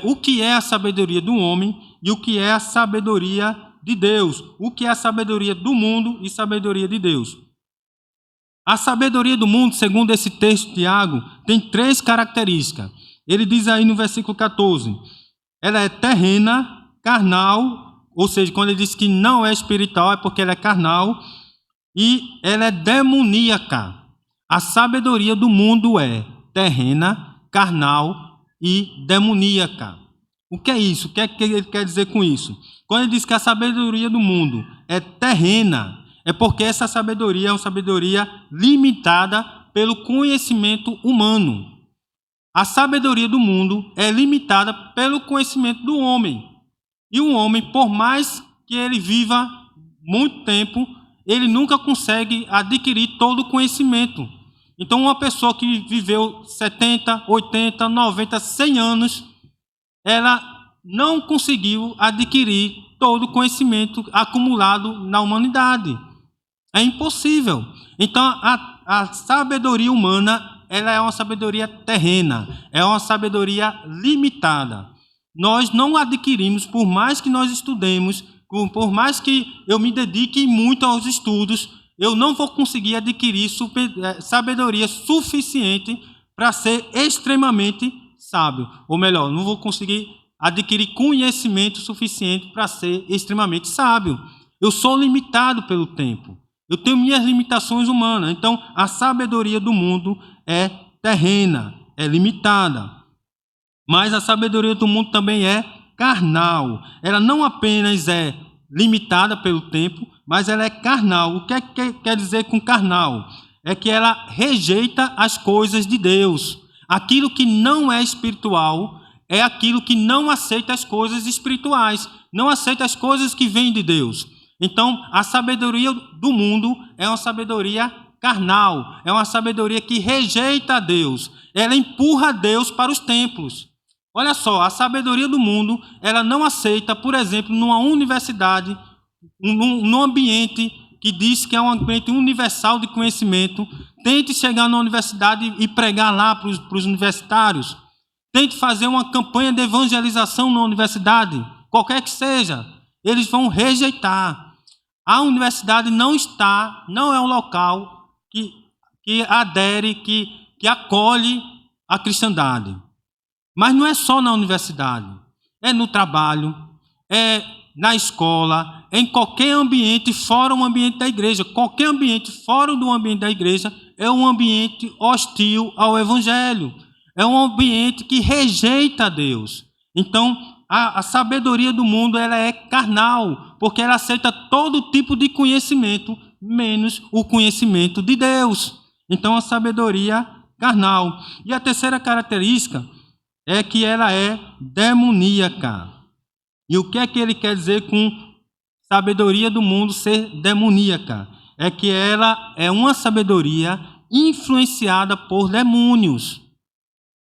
o que é a sabedoria do homem e o que é a sabedoria de Deus. O que é a sabedoria do mundo e sabedoria de Deus. A sabedoria do mundo, segundo esse texto de Tiago, tem 3 características. Ele diz aí no versículo 14, ela é terrena, carnal, ou seja, quando ele diz que não é espiritual, é porque ela é carnal, e ela é demoníaca. A sabedoria do mundo é terrena, carnal e demoníaca. O que é isso? O que é que ele quer dizer com isso? Quando ele diz que a sabedoria do mundo é terrena, é porque essa sabedoria é uma sabedoria limitada pelo conhecimento humano. A sabedoria do mundo é limitada pelo conhecimento do homem. E o homem, por mais que ele viva muito tempo, ele nunca consegue adquirir todo o conhecimento. Então, uma pessoa que viveu 70, 80, 90, 100 anos, ela não conseguiu adquirir todo o conhecimento acumulado na humanidade. É impossível. Então, a sabedoria humana, ela é uma sabedoria terrena, é uma sabedoria limitada. Nós não adquirimos, por mais que nós estudemos, por mais que eu me dedique muito aos estudos, eu não vou conseguir adquirir sabedoria suficiente para ser extremamente sábio. Ou melhor, não vou conseguir adquirir conhecimento suficiente para ser extremamente sábio. Eu sou limitado pelo tempo. Eu tenho minhas limitações humanas. Então, a sabedoria do mundo é terrena, é limitada. Mas a sabedoria do mundo também é carnal. Ela não apenas é limitada pelo tempo, mas ela é carnal. O que quer dizer com carnal? É que ela rejeita as coisas de Deus. Aquilo que não é espiritual é aquilo que não aceita as coisas espirituais, não aceita as coisas que vêm de Deus. Então, a sabedoria do mundo é uma sabedoria carnal, é uma sabedoria que rejeita a Deus. Ela empurra Deus para os templos. Olha só, a sabedoria do mundo, ela não aceita, por exemplo, numa universidade, num ambiente que diz que é um ambiente universal de conhecimento, tente chegar na universidade e pregar lá para os universitários. Tente fazer uma campanha de evangelização na universidade, qualquer que seja. Eles vão rejeitar. A universidade não é um local que adere, que acolhe a cristandade. Mas não é só na universidade, é no trabalho, é na escola, em qualquer ambiente fora o ambiente da igreja. Qualquer ambiente fora do ambiente da igreja é um ambiente hostil ao evangelho. É um ambiente que rejeita a Deus. Então, a sabedoria do mundo ela é carnal, porque ela aceita todo tipo de conhecimento, menos o conhecimento de Deus. Então, a sabedoria carnal. E a terceira característica é que ela é demoníaca. E o que é que ele quer dizer com sabedoria do mundo ser demoníaca. É que ela é uma sabedoria influenciada por demônios.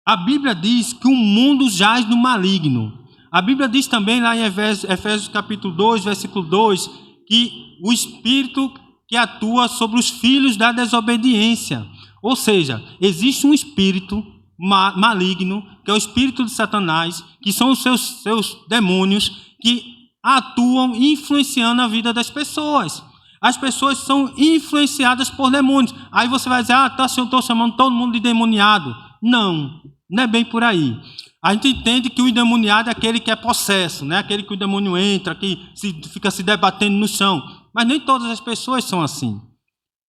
A Bíblia diz que o mundo jaz no maligno. A Bíblia diz também lá em Efésios capítulo 2, versículo 2, que o espírito que atua sobre os filhos da desobediência. Ou seja, existe um espírito maligno, que é o espírito de Satanás, que são os seus demônios, que atuam influenciando a vida das pessoas. As pessoas são influenciadas por demônios. Aí você vai dizer, eu estou chamando todo mundo de endemoniado. Não é bem por aí. A gente entende que o endemoniado é aquele que é possesso, né? Aquele que o demônio entra, que fica se debatendo no chão. Mas nem todas as pessoas são assim.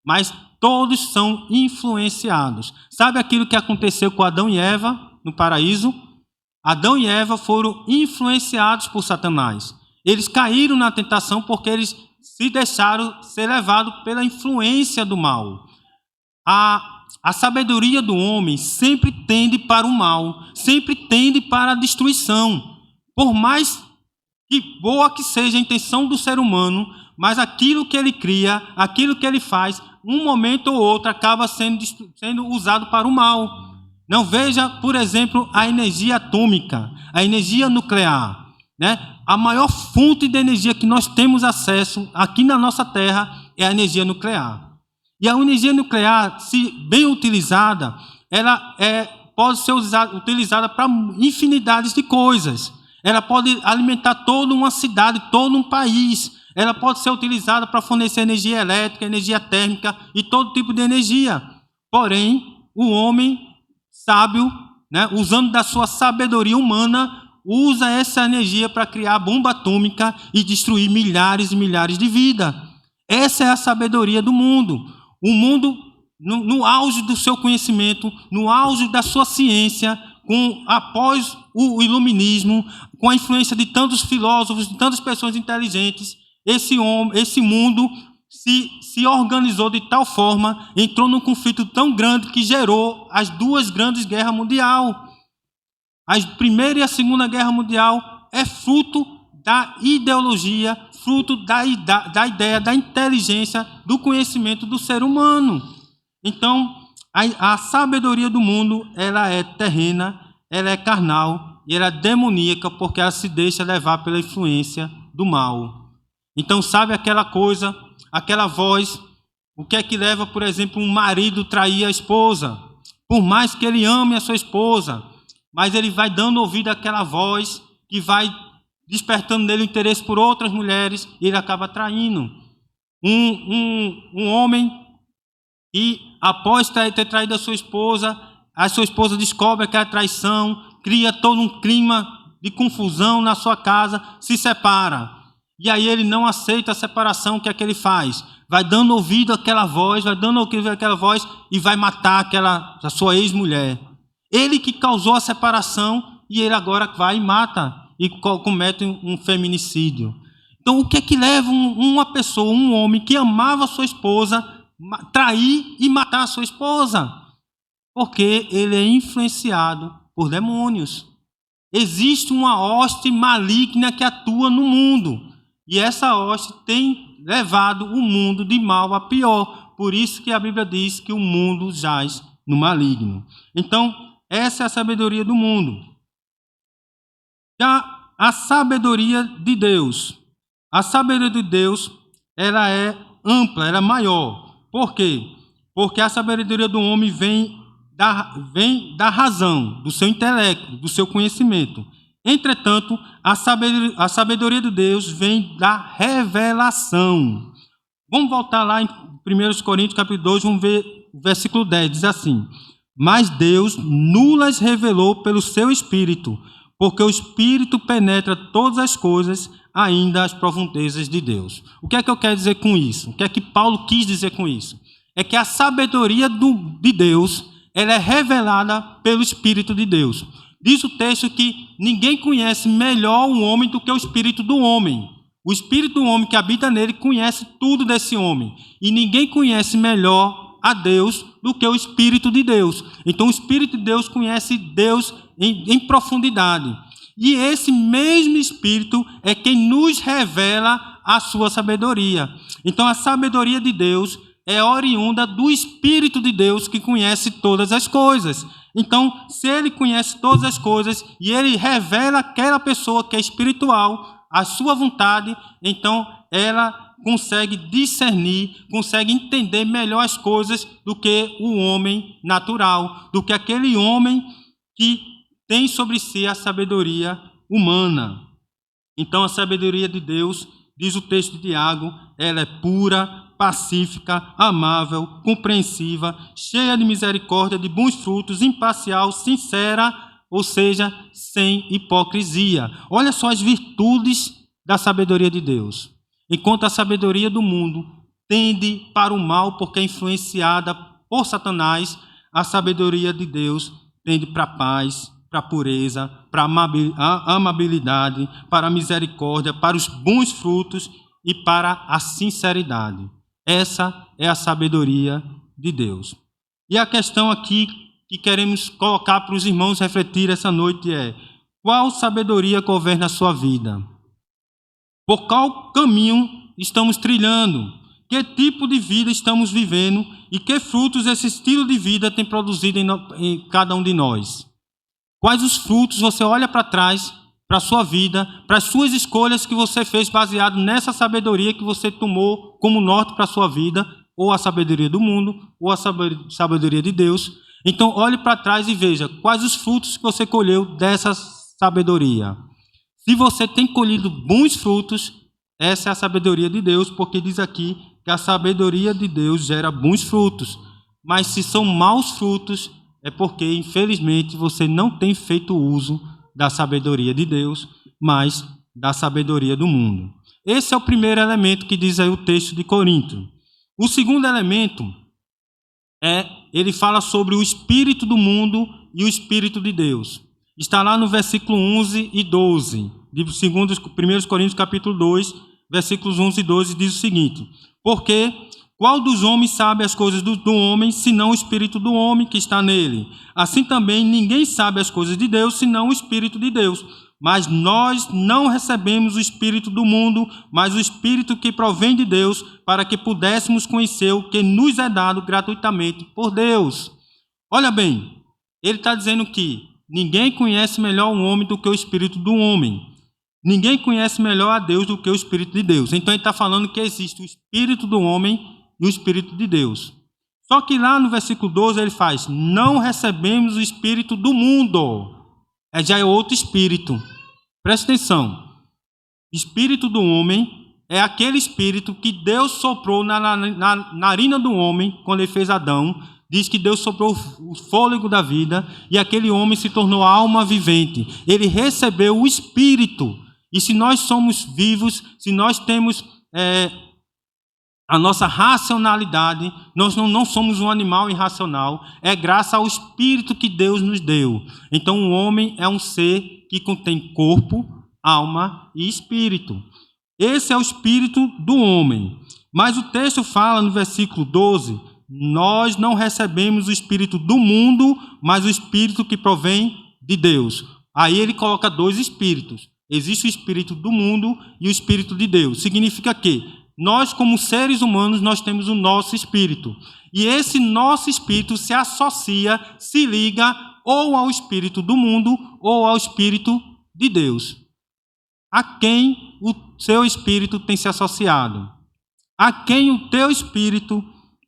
Mas todos são influenciados. Sabe aquilo que aconteceu com Adão e Eva no paraíso? Adão e Eva foram influenciados por Satanás. Eles caíram na tentação porque eles se deixaram ser levados pela influência do mal. A sabedoria do homem sempre tende para o mal, sempre tende para a destruição. Por mais que boa que seja a intenção do ser humano, mas aquilo que ele cria, aquilo que ele faz, um momento ou outro acaba sendo usado para o mal. Não veja, por exemplo, a energia atômica, a energia nuclear, né? A maior fonte de energia que nós temos acesso aqui na nossa Terra é a energia nuclear. E a energia nuclear, se bem utilizada, ela pode ser utilizada para infinidades de coisas. Ela pode alimentar toda uma cidade, todo um país. Ela pode ser utilizada para fornecer energia elétrica, energia térmica e todo tipo de energia. Porém, o homem sábio, né, usando da sua sabedoria humana, usa essa energia para criar a bomba atômica e destruir milhares e milhares de vidas. Essa é a sabedoria do mundo. O mundo, no auge do seu conhecimento, no auge da sua ciência, após o iluminismo, com a influência de tantos filósofos, de tantas pessoas inteligentes, esse mundo se organizou de tal forma, entrou num conflito tão grande que gerou as duas grandes guerras mundiais. A Primeira e a Segunda Guerra Mundial é fruto da ideologia, fruto da ideia, da inteligência, do conhecimento do ser humano. Então, a sabedoria do mundo, ela é terrena, ela é carnal e ela é demoníaca porque ela se deixa levar pela influência do mal. Então, sabe aquela coisa, aquela voz, o que é que leva, por exemplo, um marido a trair a esposa? Por mais que ele ame a sua esposa, mas ele vai dando ouvido àquela voz que vai despertando nele o interesse por outras mulheres e ele acaba traindo. Um homem que, após ter traído a sua esposa descobre aquela traição, cria todo um clima de confusão na sua casa, se separa. E aí ele não aceita a separação, o que é que ele faz? Vai dando ouvido àquela voz, e vai matar a sua ex-mulher. Ele que causou a separação e ele agora vai e mata e comete um feminicídio. Então, o que é que leva uma pessoa, um homem que amava a sua esposa, trair e matar a sua esposa? Porque ele é influenciado por demônios. Existe uma hoste maligna que atua no mundo. E essa hoste tem levado o mundo de mal a pior. Por isso que a Bíblia diz que o mundo jaz no maligno. Então, essa é a sabedoria do mundo. Já a sabedoria de Deus. A sabedoria de Deus, ela é ampla, ela é maior. Por quê? Porque a sabedoria do homem vem da razão, do seu intelecto, do seu conhecimento. Entretanto, a sabedoria de Deus vem da revelação. Vamos voltar lá em 1 Coríntios, capítulo 2, vamos ver o versículo 10, diz assim: mas Deus nulas revelou pelo seu Espírito, porque o Espírito penetra todas as coisas, ainda as profundezas de Deus. O que é que eu quero dizer com isso? O que é que Paulo quis dizer com isso? É que a sabedoria de Deus, ela é revelada pelo Espírito de Deus. Diz o texto que ninguém conhece melhor um homem do que o Espírito do homem. O Espírito do homem que habita nele conhece tudo desse homem. E ninguém conhece melhor a Deus do que o Espírito de Deus. Então o Espírito de Deus conhece Deus em profundidade. E esse mesmo Espírito é quem nos revela a sua sabedoria. Então, a sabedoria de Deus é oriunda do Espírito de Deus que conhece todas as coisas. Então, se ele conhece todas as coisas e ele revela àquela pessoa que é espiritual a sua vontade, então ela consegue discernir, consegue entender melhor as coisas do que o homem natural, do que aquele homem que tem sobre si a sabedoria humana. Então, a sabedoria de Deus, diz o texto de Tiago, ela é pura, pacífica, amável, compreensiva, cheia de misericórdia, de bons frutos, imparcial, sincera, ou seja, sem hipocrisia. Olha só as virtudes da sabedoria de Deus. Enquanto a sabedoria do mundo tende para o mal porque é influenciada por Satanás, a sabedoria de Deus tende para a paz, para a pureza, para a amabilidade, para a misericórdia, para os bons frutos e para a sinceridade. Essa é a sabedoria de Deus. E a questão aqui que queremos colocar para os irmãos refletir essa noite é: qual sabedoria governa a sua vida? Por qual caminho estamos trilhando? Que tipo de vida estamos vivendo? E que frutos esse estilo de vida tem produzido em cada um de nós? Quais os frutos você olha para trás, para a sua vida, para as suas escolhas que você fez baseado nessa sabedoria que você tomou como norte para a sua vida, ou a sabedoria do mundo, ou a sabedoria de Deus. Então, olhe para trás e veja quais os frutos que você colheu dessa sabedoria. Se você tem colhido bons frutos, essa é a sabedoria de Deus, porque diz aqui que a sabedoria de Deus gera bons frutos. Mas se são maus frutos, é porque, infelizmente, você não tem feito uso da sabedoria de Deus, mas da sabedoria do mundo. Esse é o primeiro elemento que diz aí o texto de Corinto. O segundo elemento ele fala sobre o espírito do mundo e o espírito de Deus. Está lá no versículo 11 e 12, de 1 Coríntios capítulo 2, versículos 11 e 12, diz o seguinte: porque qual dos homens sabe as coisas do homem, senão o espírito do homem que está nele? Assim também ninguém sabe as coisas de Deus, senão o espírito de Deus. Mas nós não recebemos o espírito do mundo, mas o espírito que provém de Deus, para que pudéssemos conhecer o que nos é dado gratuitamente por Deus. Olha bem, ele está dizendo que ninguém conhece melhor o homem do que o espírito do homem. Ninguém conhece melhor a Deus do que o espírito de Deus. Então ele está falando que existe o espírito do homem e o espírito de Deus. Só que lá no versículo 12 ele faz: não recebemos o espírito do mundo. Já é outro espírito. Presta atenção. Espírito do homem é aquele espírito que Deus soprou na narina do homem quando ele fez Adão. Diz que Deus soprou o fôlego da vida e aquele homem se tornou alma vivente. Ele recebeu o espírito. E se nós somos vivos, se nós temos a nossa racionalidade, nós não somos um animal irracional, é graças ao Espírito que Deus nos deu. Então o homem é um ser que contém corpo, alma e espírito. Esse é o espírito do homem. Mas o texto fala no versículo 12, nós não recebemos o espírito do mundo, mas o espírito que provém de Deus. Aí ele coloca dois espíritos. Existe o espírito do mundo e o espírito de Deus. Significa que nós, como seres humanos, nós temos o nosso espírito. E esse nosso espírito se associa, se liga ou ao espírito do mundo ou ao espírito de Deus. A quem o seu espírito tem se associado? A quem o teu espírito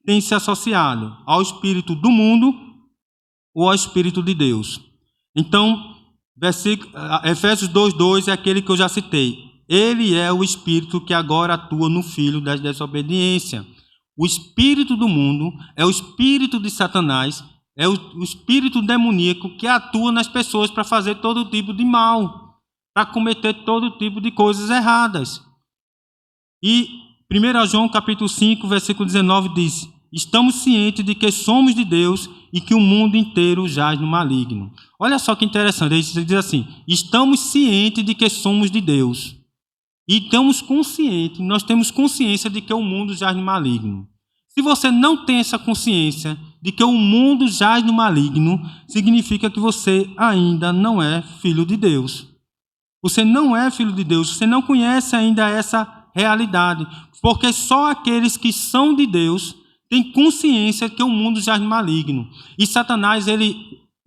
tem se associado? Ao espírito do mundo ou ao espírito de Deus? Então, Efésios 2:2 é aquele que eu já citei. Ele é o espírito que agora atua no filho da desobediência. O espírito do mundo é o espírito de Satanás, é o espírito demoníaco que atua nas pessoas para fazer todo tipo de mal, para cometer todo tipo de coisas erradas. E 1 João capítulo 5, versículo 19 diz: estamos cientes de que somos de Deus e que o mundo inteiro jaz no maligno. Olha só que interessante, ele diz assim: estamos cientes de que somos de Deus. E estamos conscientes, nós temos consciência de que o mundo jaz no maligno. Se você não tem essa consciência de que o mundo jaz no maligno, significa que você ainda não é filho de Deus. Você não é filho de Deus, você não conhece ainda essa realidade. Porque só aqueles que são de Deus têm consciência que o mundo jaz maligno. E Satanás,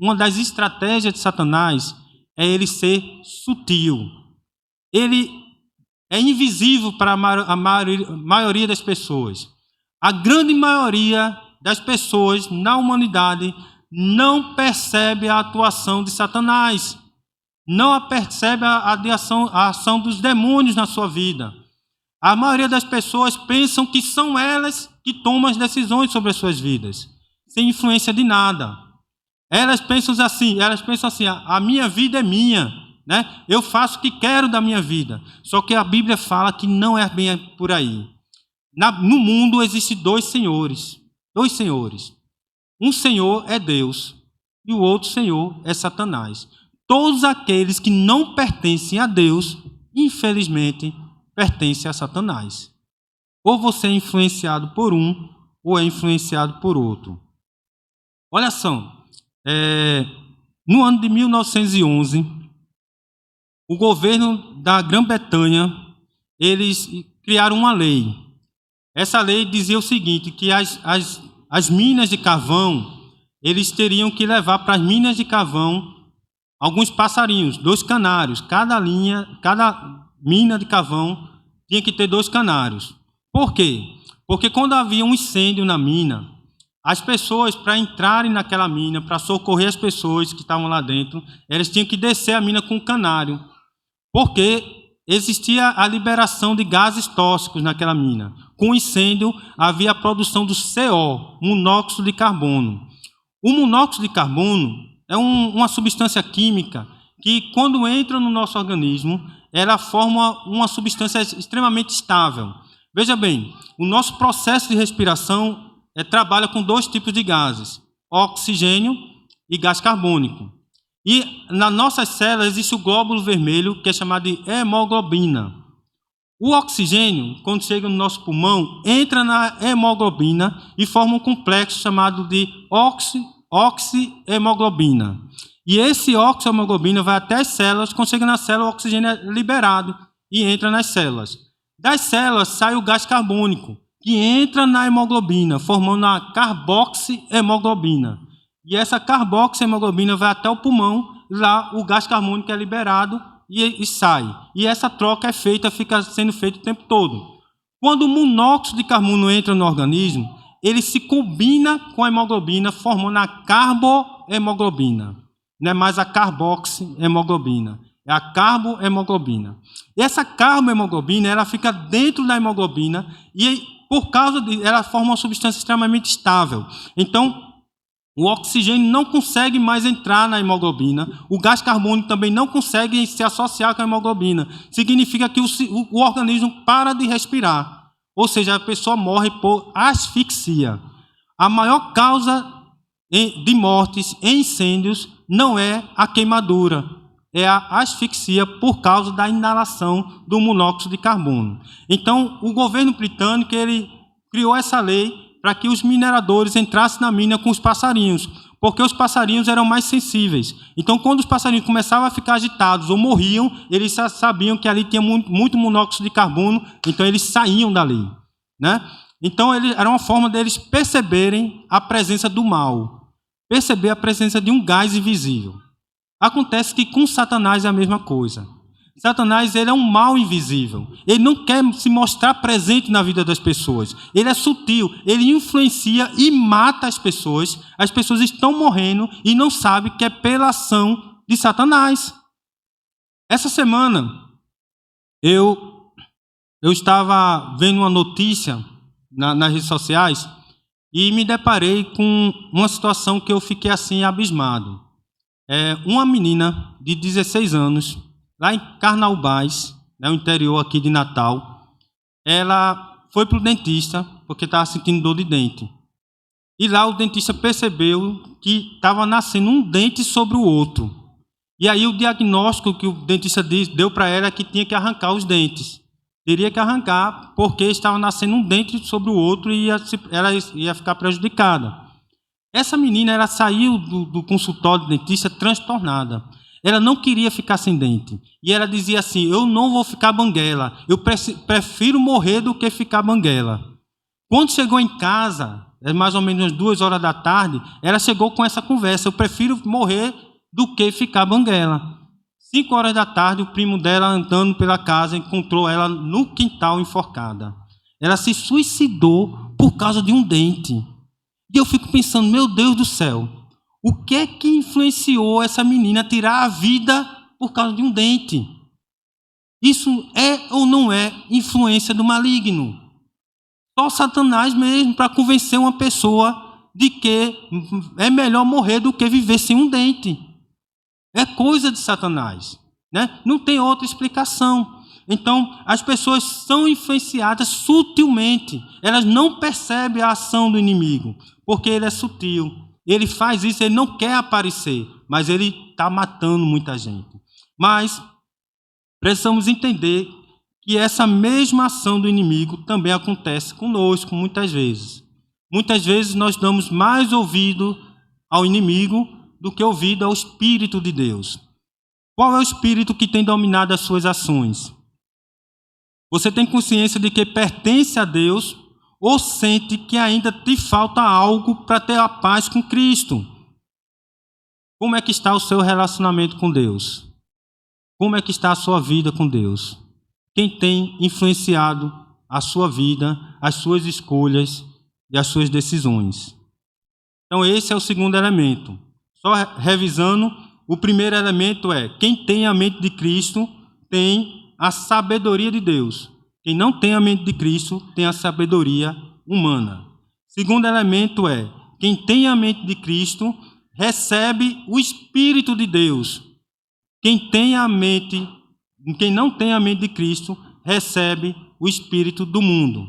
uma das estratégias de Satanás é ele ser sutil. Ele é invisível para a maioria das pessoas. A grande maioria das pessoas na humanidade não percebe a atuação de Satanás, não percebe a ação dos demônios na sua vida. A maioria das pessoas pensam que são elas que tomam as decisões sobre as suas vidas, sem influência de nada. Elas pensam assim, a minha vida é minha, né? Eu faço o que quero da minha vida. Só que a Bíblia fala que não é bem por aí. No mundo existem dois senhores. Um senhor é Deus e o outro senhor é Satanás. Todos aqueles que não pertencem a Deus, infelizmente, pertencem a Satanás. Ou você é influenciado por um, ou é influenciado por outro. Olha só, no ano de 1911, o governo da Grã-Bretanha, eles criaram uma lei. Essa lei dizia o seguinte, que as minas de carvão, eles teriam que levar para as minas de carvão alguns passarinhos, 2 canários. Cada mina de carvão tinha que ter 2 canários. Por quê? Porque quando havia um incêndio na mina, as pessoas, para entrarem naquela mina, para socorrer as pessoas que estavam lá dentro, elas tinham que descer a mina com o canário. Porque existia a liberação de gases tóxicos naquela mina. Com o incêndio, havia a produção do CO, monóxido de carbono. O monóxido de carbono é uma substância química que, quando entra no nosso organismo, ela forma uma substância extremamente estável. Veja bem, o nosso processo de respiração trabalha com 2 tipos de gases, oxigênio e gás carbônico. E nas nossas células existe o glóbulo vermelho, que é chamado de hemoglobina. O oxigênio, quando chega no nosso pulmão, entra na hemoglobina e forma um complexo chamado de oxihemoglobina. E esse oxihemoglobina vai até as células, quando chega na célula, o oxigênio é liberado e entra nas células. Das células sai o gás carbônico, que entra na hemoglobina, formando a carboxihemoglobina. E essa carboxihemoglobina vai até o pulmão, lá o gás carbônico é liberado e sai. E essa troca fica sendo feita o tempo todo. Quando o monóxido de carbono entra no organismo, ele se combina com a hemoglobina, formando a carbohemoglobina. Não é mais a carboxihemoglobina, é a carbohemoglobina. E essa carbohemoglobina, ela fica dentro da hemoglobina e, por causa disso, ela forma uma substância extremamente estável. Então, o oxigênio não consegue mais entrar na hemoglobina, o gás carbônico também não consegue se associar com a hemoglobina. Significa que o organismo para de respirar, ou seja, a pessoa morre por asfixia. A maior causa de mortes em incêndios não é a queimadura, é a asfixia por causa da inalação do monóxido de carbono. Então, o governo britânico ele criou essa lei para que os mineradores entrassem na mina com os passarinhos, porque os passarinhos eram mais sensíveis. Então, quando os passarinhos começavam a ficar agitados ou morriam, eles sabiam que ali tinha muito monóxido de carbono, então eles saíam dali, né? Então, era uma forma deles perceberem a presença do mal, perceber a presença de um gás invisível. Acontece que com Satanás é a mesma coisa. Satanás ele é um mal invisível. Ele não quer se mostrar presente na vida das pessoas. Ele é sutil. Ele influencia e mata as pessoas. As pessoas estão morrendo e não sabem que é pela ação de Satanás. Essa semana, eu estava vendo uma notícia nas redes sociais e me deparei com uma situação que eu fiquei assim abismado. Uma menina de 16 anos, lá em Carnaubás, no interior aqui de Natal, ela foi para o dentista porque estava sentindo dor de dente. E lá o dentista percebeu que estava nascendo um dente sobre o outro. E aí o diagnóstico que o dentista deu para ela é que tinha que arrancar os dentes. Teria que arrancar porque estava nascendo um dente sobre o outro e ela ia ficar prejudicada. Essa menina ela saiu do consultório do dentista transtornada. Ela não queria ficar sem dente. E ela dizia assim: eu não vou ficar banguela. Eu prefiro morrer do que ficar banguela. Quando chegou em casa, mais ou menos umas 2 horas da tarde, ela chegou com essa conversa: eu prefiro morrer do que ficar banguela. 5 horas da tarde, o primo dela, andando pela casa, encontrou ela no quintal enforcada. Ela se suicidou por causa de um dente. E eu fico pensando: meu Deus do céu, o que é que influenciou essa menina a tirar a vida por causa de um dente? Isso é ou não é influência do maligno? Só Satanás mesmo para convencer uma pessoa de que é melhor morrer do que viver sem um dente. É coisa de Satanás, né? Não tem outra explicação. Então, as pessoas são influenciadas sutilmente. Elas não percebem a ação do inimigo, porque ele é sutil. Ele faz isso, ele não quer aparecer, mas ele está matando muita gente. Mas precisamos entender que essa mesma ação do inimigo também acontece conosco muitas vezes. Muitas vezes nós damos mais ouvido ao inimigo do que ouvido ao Espírito de Deus. Qual é o Espírito que tem dominado as suas ações? Você tem consciência de que pertence a Deus ou sente que ainda te falta algo para ter a paz com Cristo? Como é que está o seu relacionamento com Deus? Como é que está a sua vida com Deus? Quem tem influenciado a sua vida, as suas escolhas e as suas decisões? Então esse é o segundo elemento. Só revisando, o primeiro elemento é: quem tem a mente de Cristo tem a sabedoria de Deus. Quem não tem a mente de Cristo tem a sabedoria humana. Segundo elemento é: quem tem a mente de Cristo recebe o Espírito de Deus. Quem não tem a mente de Cristo recebe o espírito do mundo.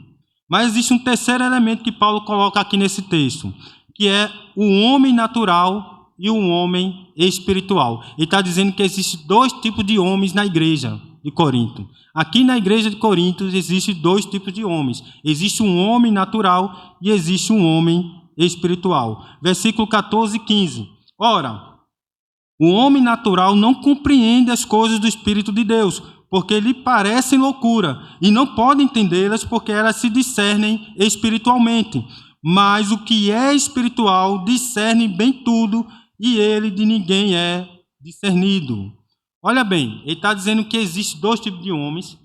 Mas existe um terceiro elemento que Paulo coloca aqui nesse texto, que é o homem natural e o homem espiritual. Ele está dizendo que existem 2 tipos de homens na igreja de Corinto. Aqui na igreja de Corinto existem 2 tipos de homens. Existe um homem natural e existe um homem espiritual. Versículo 14 e 15. Ora, o homem natural não compreende as coisas do Espírito de Deus, porque lhe parecem loucura, e não pode entendê-las porque elas se discernem espiritualmente. Mas o que é espiritual discerne bem tudo, e ele de ninguém é discernido. Olha bem, ele está dizendo que existem 2 tipos de homens.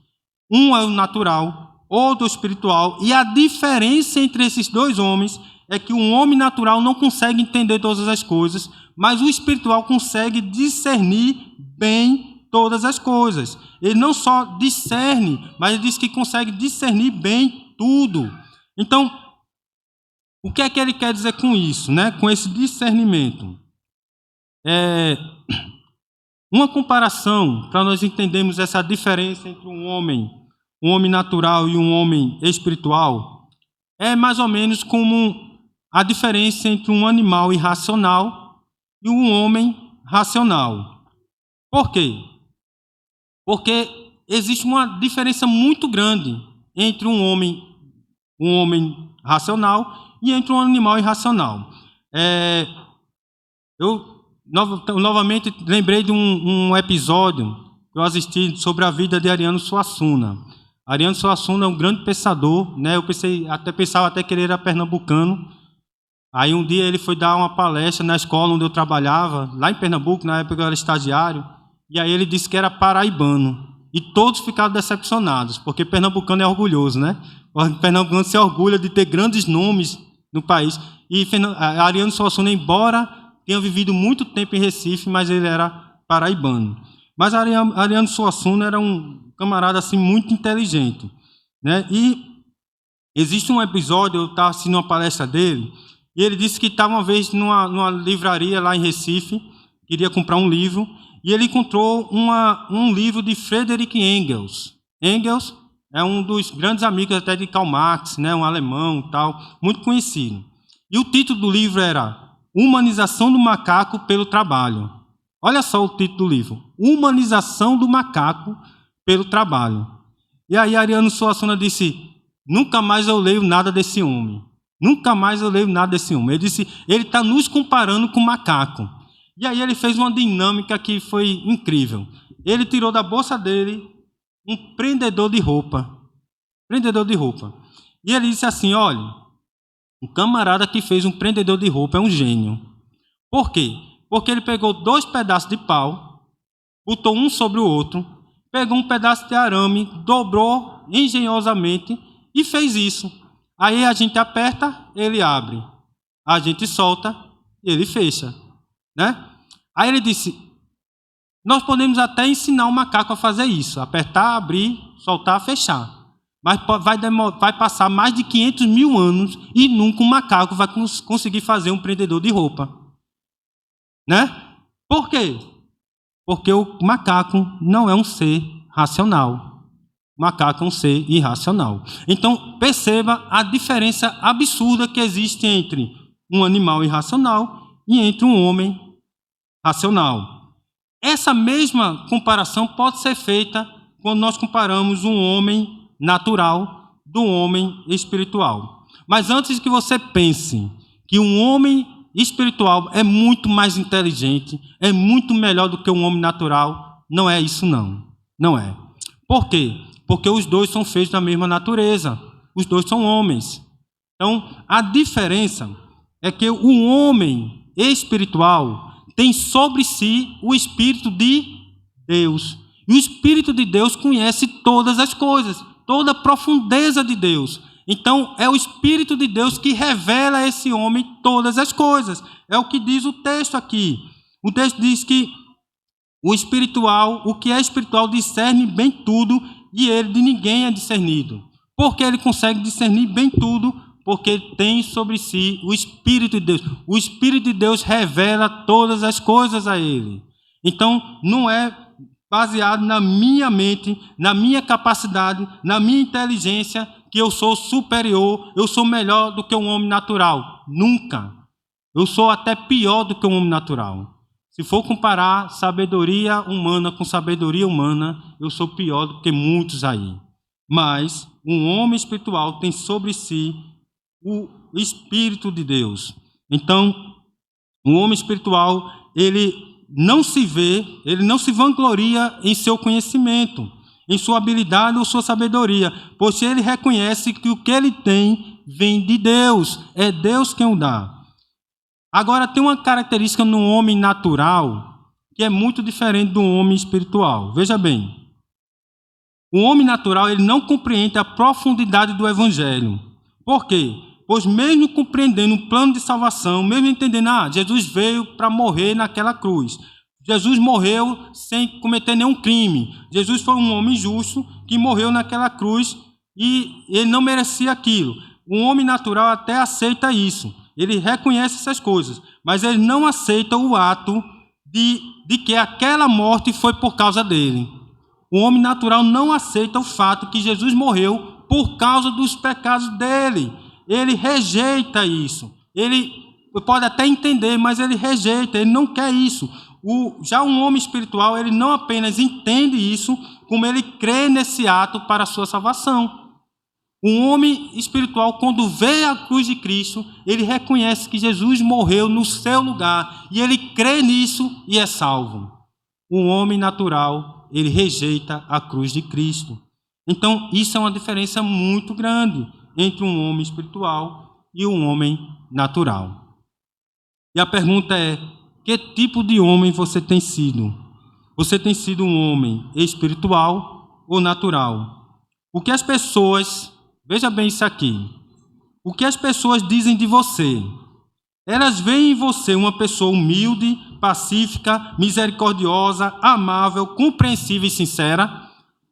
Um é o natural, outro é o espiritual, e a diferença entre esses 2 homens é que um homem natural não consegue entender todas as coisas, mas o espiritual consegue discernir bem todas as coisas. Ele não só discerne, mas ele diz que consegue discernir bem tudo. Então, o que é que ele quer dizer com isso, né? Com esse discernimento? Uma comparação, para nós entendermos essa diferença entre um homem natural e um homem espiritual, é mais ou menos como a diferença entre um animal irracional e um homem racional. Por quê? Porque existe uma diferença muito grande entre um homem racional e entre um animal irracional. Eu novamente lembrei de um episódio que eu assisti sobre a vida de Ariano Suassuna. Ariano Suassuna é um grande pensador, né? Eu pensava até que ele era pernambucano. Aí um dia ele foi dar uma palestra na escola onde eu trabalhava, lá em Pernambuco, na época eu era estagiário, e aí ele disse que era paraibano. E todos ficaram decepcionados, porque pernambucano é orgulhoso, né? O pernambucano se orgulha de ter grandes nomes no país. E Ariano Suassuna, embora tenha vivido muito tempo em Recife, mas ele era paraibano. Mas Ariano Suassuna era um camarada assim, muito inteligente, né? E existe um episódio, eu estava assistindo uma palestra dele, e ele disse que estava uma vez numa livraria lá em Recife, queria comprar um livro, e ele encontrou um livro de Friedrich Engels. Engels é um dos grandes amigos até de Karl Marx, né, um alemão, tal, muito conhecido. E o título do livro era Humanização do Macaco pelo Trabalho. Olha só o título do livro. Humanização do Macaco pelo Trabalho. E aí Ariano Suassuna disse: nunca mais eu leio nada desse homem. Nunca mais eu leio nada desse homem. Ele disse: ele está nos comparando com macaco. E aí ele fez uma dinâmica que foi incrível. Ele tirou da bolsa dele um prendedor de roupa. Prendedor de roupa. E ele disse assim, olha, o camarada que fez um prendedor de roupa é um gênio. Por quê? Porque ele pegou 2 pedaços de pau, botou um sobre o outro, pegou um pedaço de arame, dobrou engenhosamente e fez isso. Aí a gente aperta, ele abre. A gente solta, ele fecha. Né? Aí ele disse, nós podemos até ensinar o macaco a fazer isso. Apertar, abrir, soltar, fechar. Mas vai passar mais de 500 mil anos e nunca um macaco vai conseguir fazer um prendedor de roupa. Né? Por quê? Porque o macaco não é um ser racional. O macaco é um ser irracional. Então, perceba a diferença absurda que existe entre um animal irracional e entre um homem racional. Essa mesma comparação pode ser feita quando nós comparamos um homem natural do homem espiritual. Mas antes que você pense que um homem espiritual é muito mais inteligente, é muito melhor do que um homem natural, não é isso não. Não é. Por quê? Porque os dois são feitos da mesma natureza. Os dois são homens. Então, a diferença é que o homem espiritual tem sobre si o Espírito de Deus. E o Espírito de Deus conhece todas as coisas, toda a profundeza de Deus. Então, é o Espírito de Deus que revela a esse homem todas as coisas. É o que diz o texto aqui. O texto diz que o que é espiritual discerne bem tudo e ele de ninguém é discernido. Por que ele consegue discernir bem tudo? Porque ele tem sobre si o Espírito de Deus. O Espírito de Deus revela todas as coisas a ele. Então, não é baseado na minha mente, na minha capacidade, na minha inteligência, que eu sou superior, eu sou melhor do que um homem natural. Nunca. Eu sou até pior do que um homem natural. Se for comparar sabedoria humana com sabedoria humana, eu sou pior do que muitos aí. Mas um homem espiritual tem sobre si o Espírito de Deus. Então, um homem espiritual, ele não se vê, ele não se vangloria em seu conhecimento, em sua habilidade ou sua sabedoria, pois ele reconhece que o que ele tem vem de Deus, é Deus quem o dá. Agora, tem uma característica no homem natural que é muito diferente do homem espiritual. Veja bem, o homem natural ele não compreende a profundidade do Evangelho. Por quê? Pois mesmo compreendendo o plano de salvação, mesmo entendendo, Jesus veio para morrer naquela cruz. Jesus morreu sem cometer nenhum crime. Jesus foi um homem justo que morreu naquela cruz e ele não merecia aquilo. O homem natural até aceita isso. Ele reconhece essas coisas, mas ele não aceita o ato de que aquela morte foi por causa dele. O homem natural não aceita o fato que Jesus morreu por causa dos pecados dele. Ele rejeita isso. Ele pode até entender, mas ele rejeita, ele não quer isso. Já um homem espiritual, ele não apenas entende isso, como ele crê nesse ato para a sua salvação. Um homem espiritual, quando vê a cruz de Cristo, ele reconhece que Jesus morreu no seu lugar, e ele crê nisso e é salvo. O homem natural, ele rejeita a cruz de Cristo. Então, isso é uma diferença muito grande entre um homem espiritual e um homem natural. E a pergunta é, que tipo de homem você tem sido? Você tem sido um homem espiritual ou natural? O que as pessoas, veja bem isso aqui, o que as pessoas dizem de você? Elas veem em você uma pessoa humilde, pacífica, misericordiosa, amável, compreensiva e sincera?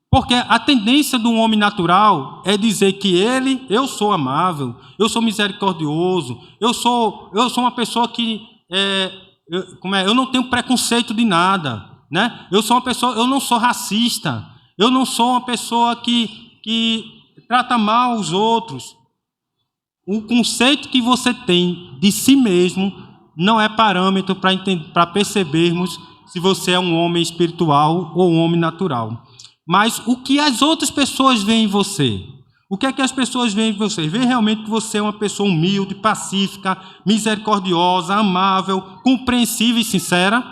Porque a tendência do homem natural é dizer que eu sou amável, eu sou misericordioso, eu sou uma pessoa que eu não tenho preconceito de nada, né? Eu não sou racista, eu não sou uma pessoa que trata mal os outros. O conceito que você tem de si mesmo não é parâmetro para percebermos se você é um homem espiritual ou um homem natural. Mas o que as outras pessoas veem em você? O que é que as pessoas veem em você? Vê realmente que você é uma pessoa humilde, pacífica, misericordiosa, amável, compreensiva e sincera?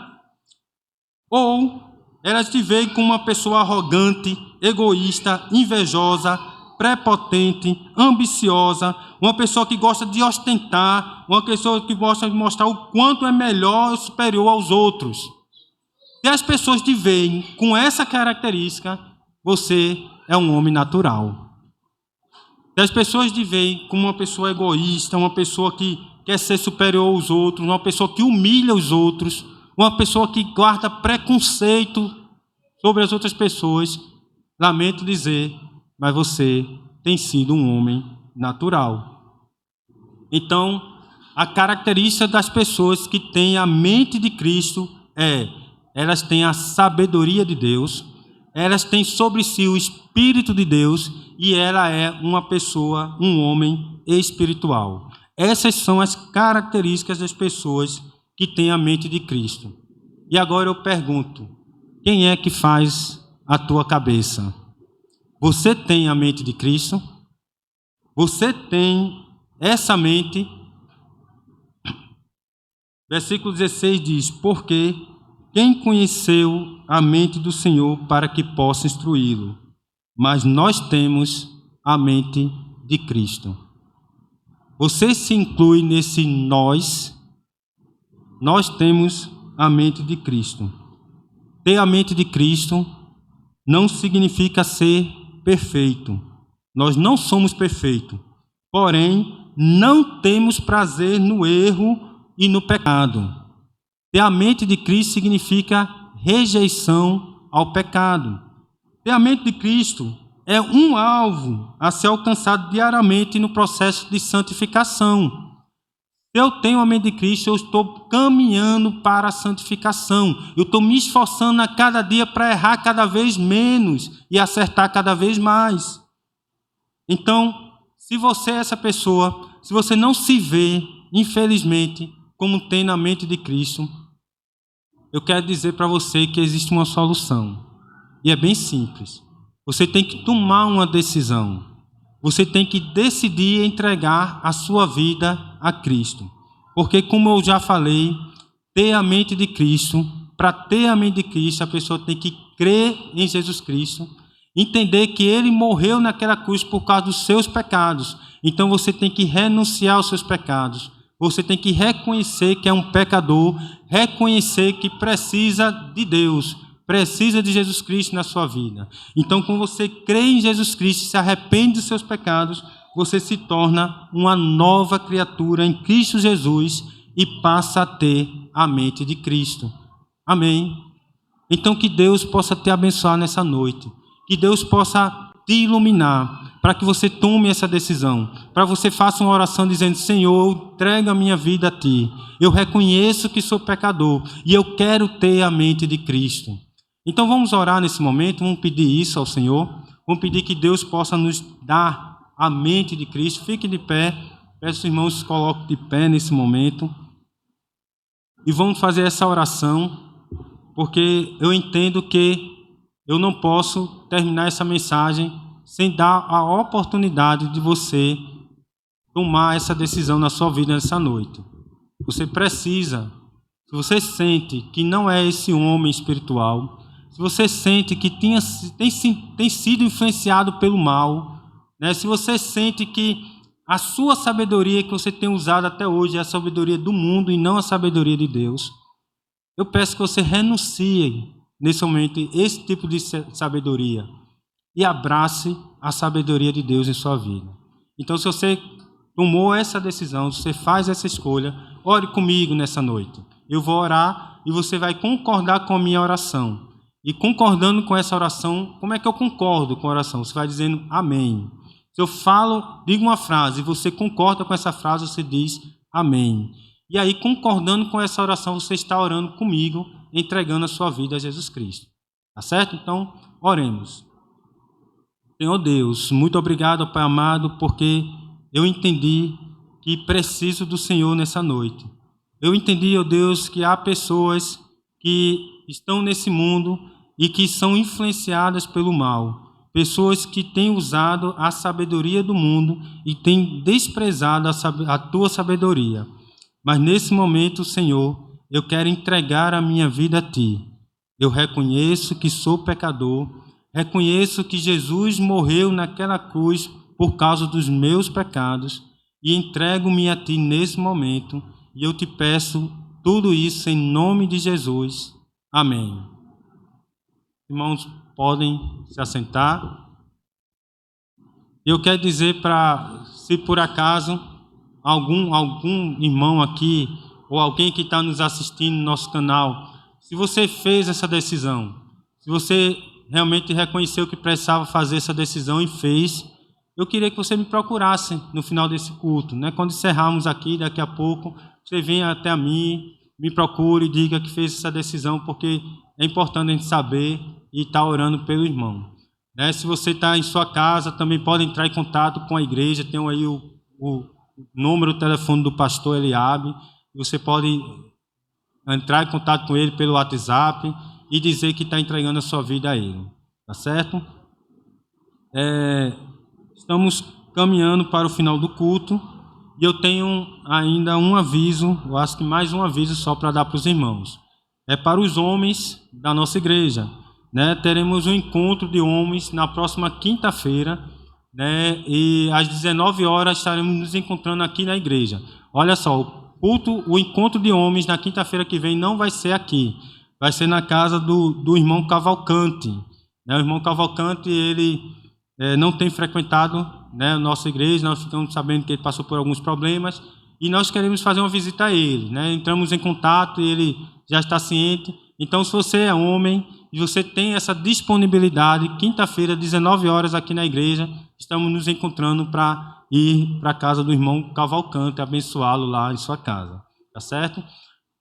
Ou elas te veem como uma pessoa arrogante, egoísta, invejosa, prepotente, ambiciosa, uma pessoa que gosta de ostentar, uma pessoa que gosta de mostrar o quanto é melhor e superior aos outros? Se as pessoas te veem com essa característica, você é um homem natural. Se as pessoas te veem como uma pessoa egoísta, uma pessoa que quer ser superior aos outros, uma pessoa que humilha os outros, uma pessoa que guarda preconceito sobre as outras pessoas, lamento dizer, mas você tem sido um homem natural. Então, a característica das pessoas que têm a mente de Cristo é: elas têm a sabedoria de Deus, elas têm sobre si o Espírito de Deus e ela é uma pessoa, um homem espiritual. Essas são as características das pessoas que têm a mente de Cristo. E agora eu pergunto: quem é que faz a tua cabeça? Você tem a mente de Cristo? Você tem essa mente? Versículo 16 diz: porque quem conheceu a mente do Senhor para que possa instruí-lo? Mas nós temos a mente de Cristo. Você se inclui nesse nós? Nós temos a mente de Cristo. Ter a mente de Cristo não significa ser perfeito. Nós não somos perfeitos. Porém, não temos prazer no erro e no pecado. Ter a mente de Cristo significa rejeição ao pecado. Ter a mente de Cristo é um alvo a ser alcançado diariamente no processo de santificação. Se eu tenho a mente de Cristo, eu estou caminhando para a santificação. Eu estou me esforçando a cada dia para errar cada vez menos e acertar cada vez mais. Então, se você é essa pessoa, se você não se vê, infelizmente, como tem na mente de Cristo, eu quero dizer para você que existe uma solução. E é bem simples. Você tem que tomar uma decisão. Você tem que decidir entregar a sua vida a Cristo. Porque, como eu já falei, ter a mente de Cristo, para ter a mente de Cristo, a pessoa tem que crer em Jesus Cristo, entender que Ele morreu naquela cruz por causa dos seus pecados. Então você tem que renunciar aos seus pecados. Você tem que reconhecer que é um pecador, reconhecer que precisa de Deus, precisa de Jesus Cristo na sua vida. Então, quando você crê em Jesus Cristo e se arrepende dos seus pecados, você se torna uma nova criatura em Cristo Jesus e passa a ter a mente de Cristo. Amém? Então, que Deus possa te abençoar nessa noite. Que Deus possa te iluminar para que você tome essa decisão. Para que você faça uma oração dizendo: Senhor, eu entrego a minha vida a Ti. Eu reconheço que sou pecador e eu quero ter a mente de Cristo. Então vamos orar nesse momento, vamos pedir isso ao Senhor, vamos pedir que Deus possa nos dar a mente de Cristo. Fique de pé, peço aos irmãos que se coloquem de pé nesse momento e vamos fazer essa oração, porque eu entendo que eu não posso terminar essa mensagem sem dar a oportunidade de você tomar essa decisão na sua vida nessa noite. Você precisa, se você sente que não é esse homem espiritual, se você sente que tem sido influenciado pelo mal, né? Se você sente que a sua sabedoria que você tem usado até hoje é a sabedoria do mundo e não a sabedoria de Deus, eu peço que você renuncie nesse momento esse tipo de sabedoria e abrace a sabedoria de Deus em sua vida. Então, se você tomou essa decisão, se você faz essa escolha, ore comigo nessa noite. Eu vou orar e você vai concordar com a minha oração. E concordando com essa oração, como é que eu concordo com a oração? Você vai dizendo amém. Se eu digo uma frase e você concorda com essa frase, você diz amém. E aí, concordando com essa oração, você está orando comigo, entregando a sua vida a Jesus Cristo. Tá certo? Então, oremos. Senhor Deus, muito obrigado, Pai amado, porque eu entendi que preciso do Senhor nessa noite. Eu entendi, ó Deus, que há pessoas que estão nesse mundo e que são influenciadas pelo mal. pessoas que têm usado a sabedoria do mundo e têm desprezado a tua sabedoria. Mas nesse momento, Senhor, eu quero entregar a minha vida a Ti. Eu reconheço que sou pecador, reconheço que Jesus morreu naquela cruz por causa dos meus pecados e entrego-me a Ti nesse momento e eu te peço tudo isso em nome de Jesus. Amém. Irmãos, podem se assentar. Eu quero dizer se por acaso algum irmão aqui ou alguém que está nos assistindo no nosso canal, se você fez essa decisão, se você realmente reconheceu que precisava fazer essa decisão e fez, eu queria que você me procurasse no final desse culto, né? Quando encerrarmos aqui, daqui a pouco, você venha até mim, me procure e diga que fez essa decisão, porque é importante a gente saber e estar orando pelo irmão. Né? Se você está em sua casa, também pode entrar em contato com a igreja, tem aí o número, o telefone do pastor Eliabe, você pode entrar em contato com ele pelo WhatsApp e dizer que está entregando a sua vida a ele. Tá certo? Estamos caminhando para o final do culto e eu tenho ainda um aviso, eu acho que mais um aviso só para dar para os irmãos. É para os homens da nossa igreja. Né? Teremos um encontro de homens na próxima quinta-feira, né? E às 19 horas estaremos nos encontrando aqui na igreja. Olha só, o encontro de homens na quinta-feira que vem não vai ser aqui, vai ser na casa do irmão Cavalcante. Né? O irmão Cavalcante, ele não tem frequentado, né, a nossa igreja, nós ficamos sabendo que ele passou por alguns problemas e nós queremos fazer uma visita a ele. Né? Entramos em contato e ele já está ciente. Então, se você é homem e você tem essa disponibilidade, quinta-feira, 19 horas aqui na igreja, estamos nos encontrando para ir para a casa do irmão Cavalcante, abençoá-lo lá em sua casa. Tá certo?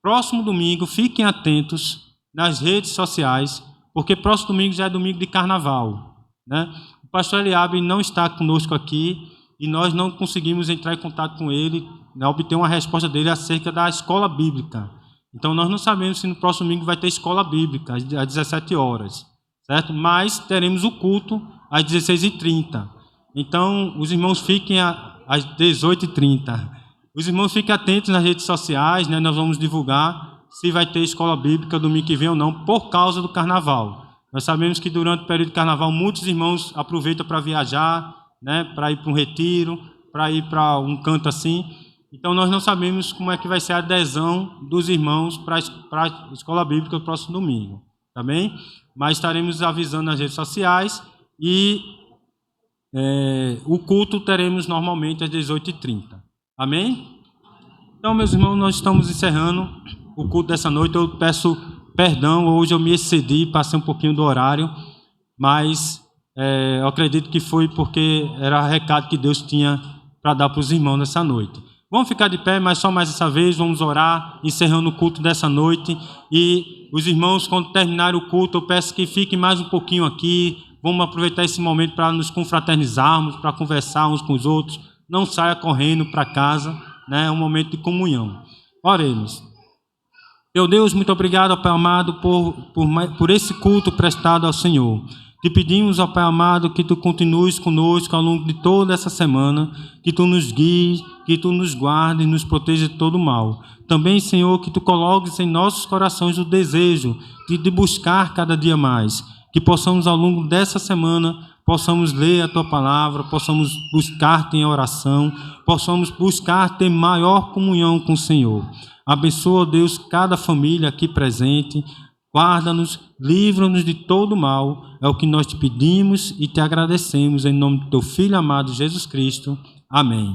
Próximo domingo, fiquem atentos nas redes sociais, porque próximo domingo já é domingo de carnaval. Né? O pastor Eliabe não está conosco aqui e nós não conseguimos entrar em contato com ele, né, obter uma resposta dele acerca da escola bíblica. Então, nós não sabemos se no próximo domingo vai ter escola bíblica, às 17 horas, certo? Mas teremos o culto às 16h30. Então, os irmãos fiquem às 18h30. Os irmãos fiquem atentos nas redes sociais, né? Nós vamos divulgar se vai ter escola bíblica domingo que vem ou não, por causa do carnaval. Nós sabemos que durante o período de carnaval, muitos irmãos aproveitam para viajar, né? Para ir para um retiro, para ir para um canto assim. Então, nós não sabemos como é que vai ser a adesão dos irmãos para a escola bíblica no próximo domingo, tá bem? Mas estaremos avisando nas redes sociais e o culto teremos normalmente às 18h30, amém? Então, meus irmãos, nós estamos encerrando o culto dessa noite. Eu peço perdão, hoje eu me excedi, passei um pouquinho do horário, mas eu acredito que foi porque era o recado que Deus tinha para dar para os irmãos nessa noite. Vamos ficar de pé, mas só mais essa vez, vamos orar, encerrando o culto dessa noite. E os irmãos, quando terminarem o culto, eu peço que fiquem mais um pouquinho aqui. Vamos aproveitar esse momento para nos confraternizarmos, para conversar uns com os outros. Não saia correndo para casa, né? É um momento de comunhão. Oremos. Meu Deus, muito obrigado, ó Pai amado, por esse culto prestado ao Senhor. Te pedimos, ó Pai amado, que Tu continues conosco ao longo de toda essa semana, que Tu nos guies, que Tu nos guarde e nos proteja de todo mal. Também, Senhor, que Tu coloques em nossos corações o desejo de buscar cada dia mais, que possamos ao longo dessa semana, possamos ler a Tua palavra, possamos buscar-Te em oração, possamos buscar ter maior comunhão com o Senhor. Abençoa, Deus, cada família aqui presente. Guarda-nos, livra-nos de todo mal. É o que nós te pedimos e te agradecemos em nome do Teu Filho amado Jesus Cristo. Amém.